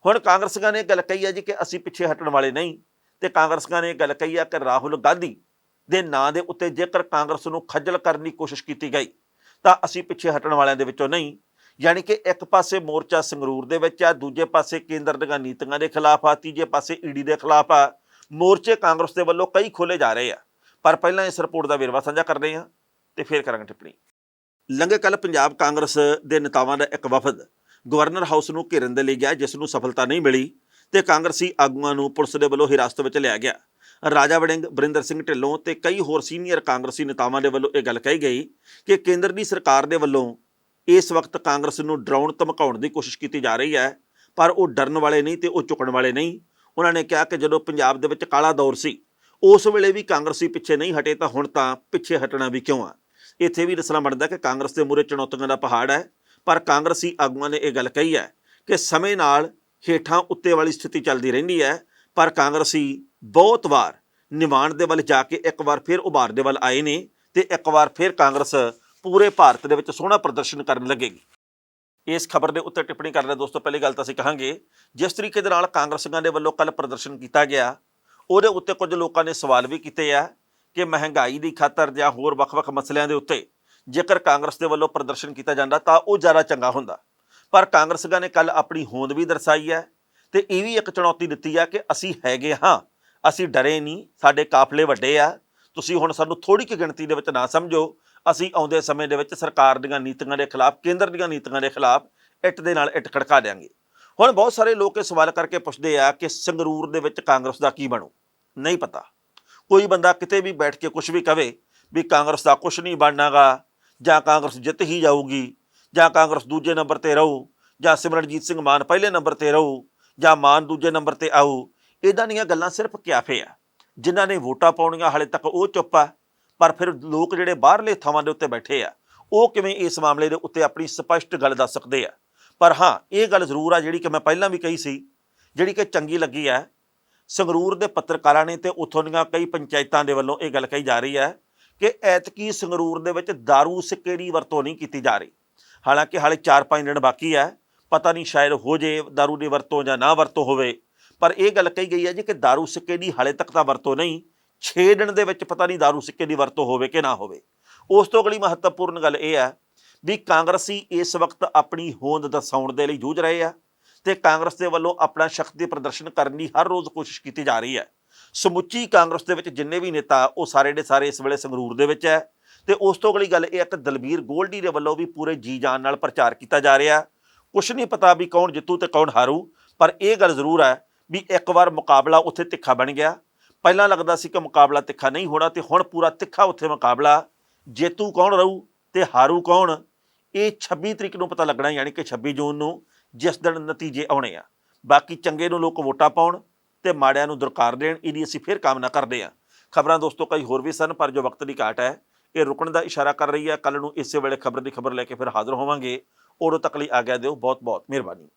ਹੁਣ ਕਾਂਗਰਸੀਆਂ ਨੇ ਗੱਲ ਕਹੀ ਹੈ ਜੀ ਕਿ ਅਸੀਂ ਪਿੱਛੇ ਹਟਣ ਵਾਲੇ ਨਹੀਂ ਤੇ ਕਾਂਗਰਸੀਆਂ ਨੇ ਗੱਲ ਕਹੀ ਹੈ ਕਿ ਰਾਹੁਲ ਗਾਂਧੀ ਦੇ ਨਾਂ ਦੇ ਉੱਤੇ ਜੇਕਰ ਕਾਂਗਰਸ ਨੂੰ ਖੱਜਲ ਕਰਨ ਦੀ ਕੋਸ਼ਿਸ਼ ਕੀਤੀ ਗਈ ਤਾਂ ਅਸੀਂ ਪਿੱਛੇ ਹਟਣ ਵਾਲਿਆਂ ਦੇ ਵਿੱਚੋਂ ਨਹੀਂ। ਯਾਨੀ ਕਿ ਇੱਕ ਪਾਸੇ ਮੋਰਚਾ ਸੰਗਰੂਰ ਦੇ ਵਿੱਚ ਆ, ਦੂਜੇ ਪਾਸੇ ਕੇਂਦਰ ਦੀਆਂ ਨੀਤੀਆਂ ਦੇ ਖਿਲਾਫ ਆ, ਤੀਜੇ ਪਾਸੇ ਈਡੀ ਦੇ ਖਿਲਾਫ ਆ। ਮੋਰਚੇ ਕਾਂਗਰਸ ਦੇ ਵੱਲੋਂ ਕਈ ਖੋਲੇ ਜਾ ਰਹੇ ਆ। ਪਰ ਪਹਿਲਾਂ ਇਸ ਰਿਪੋਰਟ ਦਾ ਵੇਰਵਾ ਸਾਂਝਾ ਕਰਦੇ ਹਾਂ ਤੇ ਫਿਰ ਕਰਾਂਗੇ ਟਿੱਪਣੀ। ਲੰਘੇ ਕੱਲ ਪੰਜਾਬ ਕਾਂਗਰਸ ਦੇ ਨੇਤਾਵਾਂ ਦਾ ਇੱਕ ਵਫਦ ਗਵਰਨਰ ਹਾਊਸ ਨੂੰ ਘੇਰਨ ਦੇ ਲਈ ਗਿਆ, ਜਿਸ ਨੂੰ ਸਫਲਤਾ ਨਹੀਂ ਮਿਲੀ ਤੇ ਕਾਂਗਰਸੀ ਆਗੂਆਂ ਨੂੰ ਪੁਲਿਸ ਦੇ ਵੱਲੋਂ ਹਿਰਾਸਤ ਵਿੱਚ ਲਿਆ ਗਿਆ। ਰਾਜਾ ਵੜਿੰਗ, ਬਰਿੰਦਰ ਸਿੰਘ ਢਿੱਲੋਂ ਤੇ ਕਈ ਹੋਰ ਸੀਨੀਅਰ ਕਾਂਗਰਸੀ ਨੇਤਾਵਾਂ ਦੇ ਵੱਲੋਂ ਇਹ ਗੱਲ ਕਹੀ ਗਈ ਕਿ ਕੇਂਦਰ ਦੀ ਸਰਕਾਰ ਦੇ ਵੱਲੋਂ ਇਸ ਵਕਤ ਕਾਂਗਰਸ ਨੂੰ ਡਰਾਉਣ ਧਮਕਾਉਣ ਦੀ ਕੋਸ਼ਿਸ਼ ਕੀਤੀ ਜਾ ਰਹੀ ਹੈ, ਪਰ ਉਹ ਡਰਨ ਵਾਲੇ ਨਹੀਂ ਤੇ ਉਹ ਝੁਕਣ ਵਾਲੇ ਨਹੀਂ। ਉਹਨਾਂ ਨੇ ਕਿਹਾ ਕਿ ਜਦੋਂ ਪੰਜਾਬ ਦੇ ਵਿੱਚ ਕਾਲਾ ਦੌਰ ਸੀ ਉਸ ਵੇਲੇ ਵੀ ਕਾਂਗਰਸੀ ਪਿੱਛੇ ਨਹੀਂ ਹਟੇ ਤਾਂ ਹੁਣ ਤਾਂ ਪਿੱਛੇ ਹਟਣਾ ਵੀ ਕਿਉਂ ਆ। ਇੱਥੇ ਵੀ ਦੱਸਣਾ ਬਣਦਾ ਕਿ ਕਾਂਗਰਸ ਦੇ ਮੂਹਰੇ ਚੁਣੌਤੀਆਂ ਦਾ ਪਹਾੜ ਹੈ, ਪਰ ਕਾਂਗਰਸੀ ਆਗੂਆਂ ਨੇ ਇਹ ਗੱਲ ਕਹੀ ਹੈ ਕਿ ਸਮੇਂ ਨਾਲ ਹੇਠਾਂ ਉੱਤੇ ਵਾਲੀ ਸਥਿਤੀ ਚੱਲਦੀ ਰਹਿੰਦੀ ਹੈ। ਪਰ ਕਾਂਗਰਸੀ ਬਹੁਤ ਵਾਰ ਨਿਵਾਣ ਦੇ ਵੱਲ ਜਾ ਕੇ ਇੱਕ ਵਾਰ ਫਿਰ ਉਭਾਰ ਦੇ ਵੱਲ ਆਏ ਨੇ ਤੇ ਇੱਕ ਵਾਰ ਫਿਰ ਕਾਂਗਰਸ ਪੂਰੇ ਭਾਰਤ ਦੇ ਵਿੱਚ ਸੋਹਣਾ ਪ੍ਰਦਰਸ਼ਨ ਕਰਨ ਲੱਗੇਗੀ। ਇਸ ਖਬਰ ਦੇ ਉੱਤੇ ਟਿੱਪਣੀ ਕਰਨ ਦਾ ਦੋਸਤੋ ਪਹਿਲੀ ਗੱਲ ਤਾਂ ਅਸੀਂ ਕਹਾਂਗੇ, ਜਿਸ ਤਰੀਕੇ ਦੇ ਨਾਲ ਕਾਂਗਰਸੀਆਂ ਦੇ ਵੱਲੋਂ ਕੱਲ ਪ੍ਰਦਰਸ਼ਨ ਕੀਤਾ ਗਿਆ ਉਹਦੇ ਉੱਤੇ ਕੁਝ ਲੋਕਾਂ ਨੇ ਸਵਾਲ ਵੀ ਕੀਤੇ ਆ ਕਿ ਮਹਿੰਗਾਈ ਦੀ ਖਾਤਰ ਜਾਂ ਹੋਰ ਵੱਖ-ਵੱਖ ਮਸਲਿਆਂ ਦੇ ਉੱਤੇ ਜੇਕਰ ਕਾਂਗਰਸ ਦੇ ਵੱਲੋਂ ਪ੍ਰਦਰਸ਼ਨ ਕੀਤਾ ਜਾਂਦਾ ਤਾਂ ਉਹ ਜ਼ਿਆਦਾ ਚੰਗਾ ਹੁੰਦਾ। ਪਰ ਕਾਂਗਰਸੀਆਂ ਨੇ ਕੱਲ ਆਪਣੀ ਹੋਂਦ ਵੀ ਦਰਸਾਈ ਹੈ ਤੇ ਇਹ ਵੀ ਇੱਕ ਚੁਣੌਤੀ ਦਿੱਤੀ ਆ ਕਿ ਅਸੀਂ ਹੈਗੇ ਹਾਂ, ਅਸੀਂ ਡਰੇ ਨਹੀਂ, ਸਾਡੇ ਕਾਫਲੇ ਵੱਡੇ ਆ, ਤੁਸੀਂ ਹੁਣ ਸਾਨੂੰ ਥੋੜ੍ਹੀ ਕੁ ਗਿਣਤੀ ਦੇ ਵਿੱਚ ਨਾ ਸਮਝੋ। ਅਸੀਂ ਆਉਂਦੇ ਸਮੇਂ ਦੇ ਵਿੱਚ ਸਰਕਾਰ ਦੀਆਂ ਨੀਤੀਆਂ ਦੇ ਖਿਲਾਫ, ਕੇਂਦਰ ਦੀਆਂ ਨੀਤੀਆਂ ਦੇ ਖਿਲਾਫ ਇੱਟ ਦੇ ਨਾਲ ਇੱਟ ਖੜਕਾ ਦਿਆਂਗੇ। ਹੁਣ ਬਹੁਤ ਸਾਰੇ ਲੋਕ ਇਹ ਸਵਾਲ ਕਰਕੇ ਪੁੱਛਦੇ ਆ ਕਿ ਸੰਗਰੂਰ ਦੇ ਵਿੱਚ ਕਾਂਗਰਸ ਦਾ ਕੀ ਬਣੂ। ਨਹੀਂ ਪਤਾ, ਕੋਈ ਬੰਦਾ ਕਿਤੇ ਵੀ ਬੈਠ ਕੇ ਕੁਝ ਵੀ ਕਵੇ ਵੀ ਕਾਂਗਰਸ ਦਾ ਕੁਝ ਨਹੀਂ ਬਣਨਾਗਾ, ਜਾਂ ਕਾਂਗਰਸ ਜਿੱਤ ਹੀ ਜਾਊਗੀ, ਜਾਂ ਕਾਂਗਰਸ ਦੂਜੇ ਨੰਬਰ ਤੇ ਰਹੂ, ਜਾਂ ਸਿਮਰਨਜੀਤ ਸਿੰਘ ਮਾਨ ਪਹਿਲੇ ਨੰਬਰ ਤੇ ਰਹੂ, ਜਾਂ ਮਾਨ ਦੂਜੇ ਨੰਬਰ ਤੇ ਆਊ। ਇੱਦਾਂ ਦੀਆਂ ਗੱਲਾਂ ਸਿਰਫ ਕਿਆਫੇ ਆ। ਜਿਨ੍ਹਾਂ ਨੇ ਵੋਟਾਂ ਪਾਉਣੀਆਂ ਹਾਲੇ ਤੱਕ ਉਹ ਚੁੱਪ ਆ, ਪਰ ਫਿਰ ਲੋਕ ਜਿਹੜੇ ਬਾਹਰਲੇ ਥਾਵਾਂ ਦੇ ਉੱਤੇ ਬੈਠੇ ਆ ਉਹ ਕਿਵੇਂ ਇਸ ਮਾਮਲੇ ਦੇ ਉੱਤੇ ਆਪਣੀ ਸਪਸ਼ਟ ਗੱਲ ਦੱਸ ਸਕਦੇ ਆ। ਪਰ ਹਾਂ, ਇਹ ਗੱਲ ਜ਼ਰੂਰ ਆ ਜਿਹੜੀ ਕਿ ਮੈਂ ਪਹਿਲਾਂ ਵੀ ਕਹੀ ਸੀ, ਜਿਹੜੀ ਕਿ ਚੰਗੀ ਲੱਗੀ ਹੈ। ਸੰਗਰੂਰ ਦੇ ਪੱਤਰਕਾਰਾਂ ਨੇ ਤੇ ਉੱਥੋਂ ਦੀਆਂ ਕਈ ਪੰਚਾਇਤਾਂ ਦੇ ਵੱਲੋਂ ਇਹ ਗੱਲ ਕਹੀ ਜਾ ਰਹੀ ਹੈ ਕਿ ਐਤਕੀ ਸੰਗਰੂਰ ਦੇ ਵਿੱਚ ਦਾਰੂ ਸਿੱਕੇ ਦੀ ਵਰਤੋਂ ਨਹੀਂ ਕੀਤੀ ਜਾ ਰਹੀ। ਹਾਲਾਂਕਿ ਹਾਲੇ 4-5 ਦਿਨ ਬਾਕੀ ਹੈ, ਪਤਾ ਨਹੀਂ ਸ਼ਾਇਦ ਹੋ ਜੇ ਦਾਰੂ ਦੀ ਵਰਤੋਂ ਜਾਂ ਨਾ ਵਰਤੋਂ ਹੋਵੇ। ਪਰ ਇਹ ਗੱਲ ਕਹੀ ਗਈ ਹੈ ਜੀ ਕਿ ਦਾਰੂ ਸਿੱਕੇ ਦੀ ਹਾਲੇ ਤੱਕ ਤਾਂ ਵਰਤੋਂ ਨਹੀਂ, 6 ਦਿਨ ਦੇ ਵਿੱਚ ਪਤਾ ਨਹੀਂ ਦਾਰੂ ਸਿੱਕੇ ਦੀ ਵਰਤੋਂ ਹੋਵੇ ਕਿ ਨਾ ਹੋਵੇ। ਉਸ ਤੋਂ ਅਗਲੀ ਮਹੱਤਵਪੂਰਨ ਗੱਲ ਇਹ ਹੈ ਵੀ ਕਾਂਗਰਸੀ ਇਸ ਵਕਤ ਆਪਣੀ ਹੋਂਦ ਦਰਸਾਉਣ ਦੇ ਲਈ ਜੂਝ ਰਹੇ ਆ ਤੇ ਕਾਂਗਰਸ ਦੇ ਵੱਲੋਂ ਆਪਣਾ ਸ਼ਕਤੀ ਪ੍ਰਦਰਸ਼ਨ ਕਰਨ ਦੀ ਹਰ ਰੋਜ਼ ਕੋਸ਼ਿਸ਼ ਕੀਤੀ ਜਾ ਰਹੀ ਹੈ। ਸਮੁੱਚੀ ਕਾਂਗਰਸ ਦੇ ਵਿੱਚ ਜਿੰਨੇ ਵੀ ਨੇਤਾ ਉਹ ਸਾਰੇ ਦੇ ਸਾਰੇ ਇਸ ਵੇਲੇ ਸੰਗਰੂਰ ਦੇ ਵਿੱਚ ਹੈ ਤੇ ਉਸ ਤੋਂ ਅਗਲੀ ਗੱਲ ਇਹ ਹੈ ਕਿ ਦਲਬੀਰ ਗੋਲਡੀ ਦੇ ਵੱਲੋਂ ਵੀ ਪੂਰੇ ਜੀ ਜਾਨ ਨਾਲ ਪ੍ਰਚਾਰ ਕੀਤਾ ਜਾ ਰਿਹਾ। ਕੁਛ ਨਹੀਂ ਪਤਾ ਵੀ ਕੌਣ ਜਿੱਤੂ ਤੇ ਕੌਣ ਹਾਰੂ, ਪਰ ਇਹ ਗੱਲ ਜ਼ਰੂਰ ਹੈ ਵੀ ਇੱਕ ਵਾਰ ਮੁਕਾਬਲਾ ਉੱਥੇ ਤਿੱਖਾ ਬਣ ਗਿਆ। ਪਹਿਲਾਂ ਲੱਗਦਾ ਸੀ ਕਿ ਮੁਕਾਬਲਾ ਤਿੱਖਾ ਨਹੀਂ ਹੋਣਾ, ਤੇ ਹੁਣ ਪੂਰਾ ਤਿੱਖਾ ਉੱਥੇ ਮੁਕਾਬਲਾ। ਜੇਤੂ ਕੌਣ ਰਹੂ ਤੇ ਹਾਰੂ ਕੌਣ, ਇਹ 26 ਤਰੀਕ ਨੂੰ ਪਤਾ ਲੱਗਣਾ, ਯਾਨੀ ਕਿ 26 ਜੂਨ ਨੂੰ, ਜਿਸ ਦਿਨ ਨਤੀਜੇ ਆਉਣੇ ਆ। ਬਾਕੀ ਚੰਗੇ ਨੂੰ ਲੋਕ ਵੋਟਾਂ ਪਾਉਣ ਤੇ ਮਾੜਿਆਂ ਨੂੰ ਦੁਰਕਾਰ ਦੇਣ, ਇਹਦੀ ਅਸੀਂ ਫਿਰ ਕਾਮਨਾ ਕਰਦੇ ਹਾਂ। ਖਬਰਾਂ ਦੋਸਤੋ ਕਈ ਹੋਰ ਵੀ ਸਨ, ਪਰ ਜੋ ਵਕਤ ਦੀ ਘਾਟ ਹੈ ਇਹ ਰੁਕਣ ਦਾ ਇਸ਼ਾਰਾ ਕਰ ਰਹੀ ਹੈ। ਕੱਲ੍ਹ ਨੂੰ ਇਸੇ ਵੇਲੇ ਖਬਰ ਦੀ ਖਬਰ ਲੈ ਕੇ ਫਿਰ ਹਾਜ਼ਰ ਹੋਵਾਂਗੇ। ਉਦੋਂ ਤੱਕ ਲਈ ਆਗਿਆ ਦਿਓ। ਬਹੁਤ ਬਹੁਤ ਮਿਹਰਬਾਨੀ।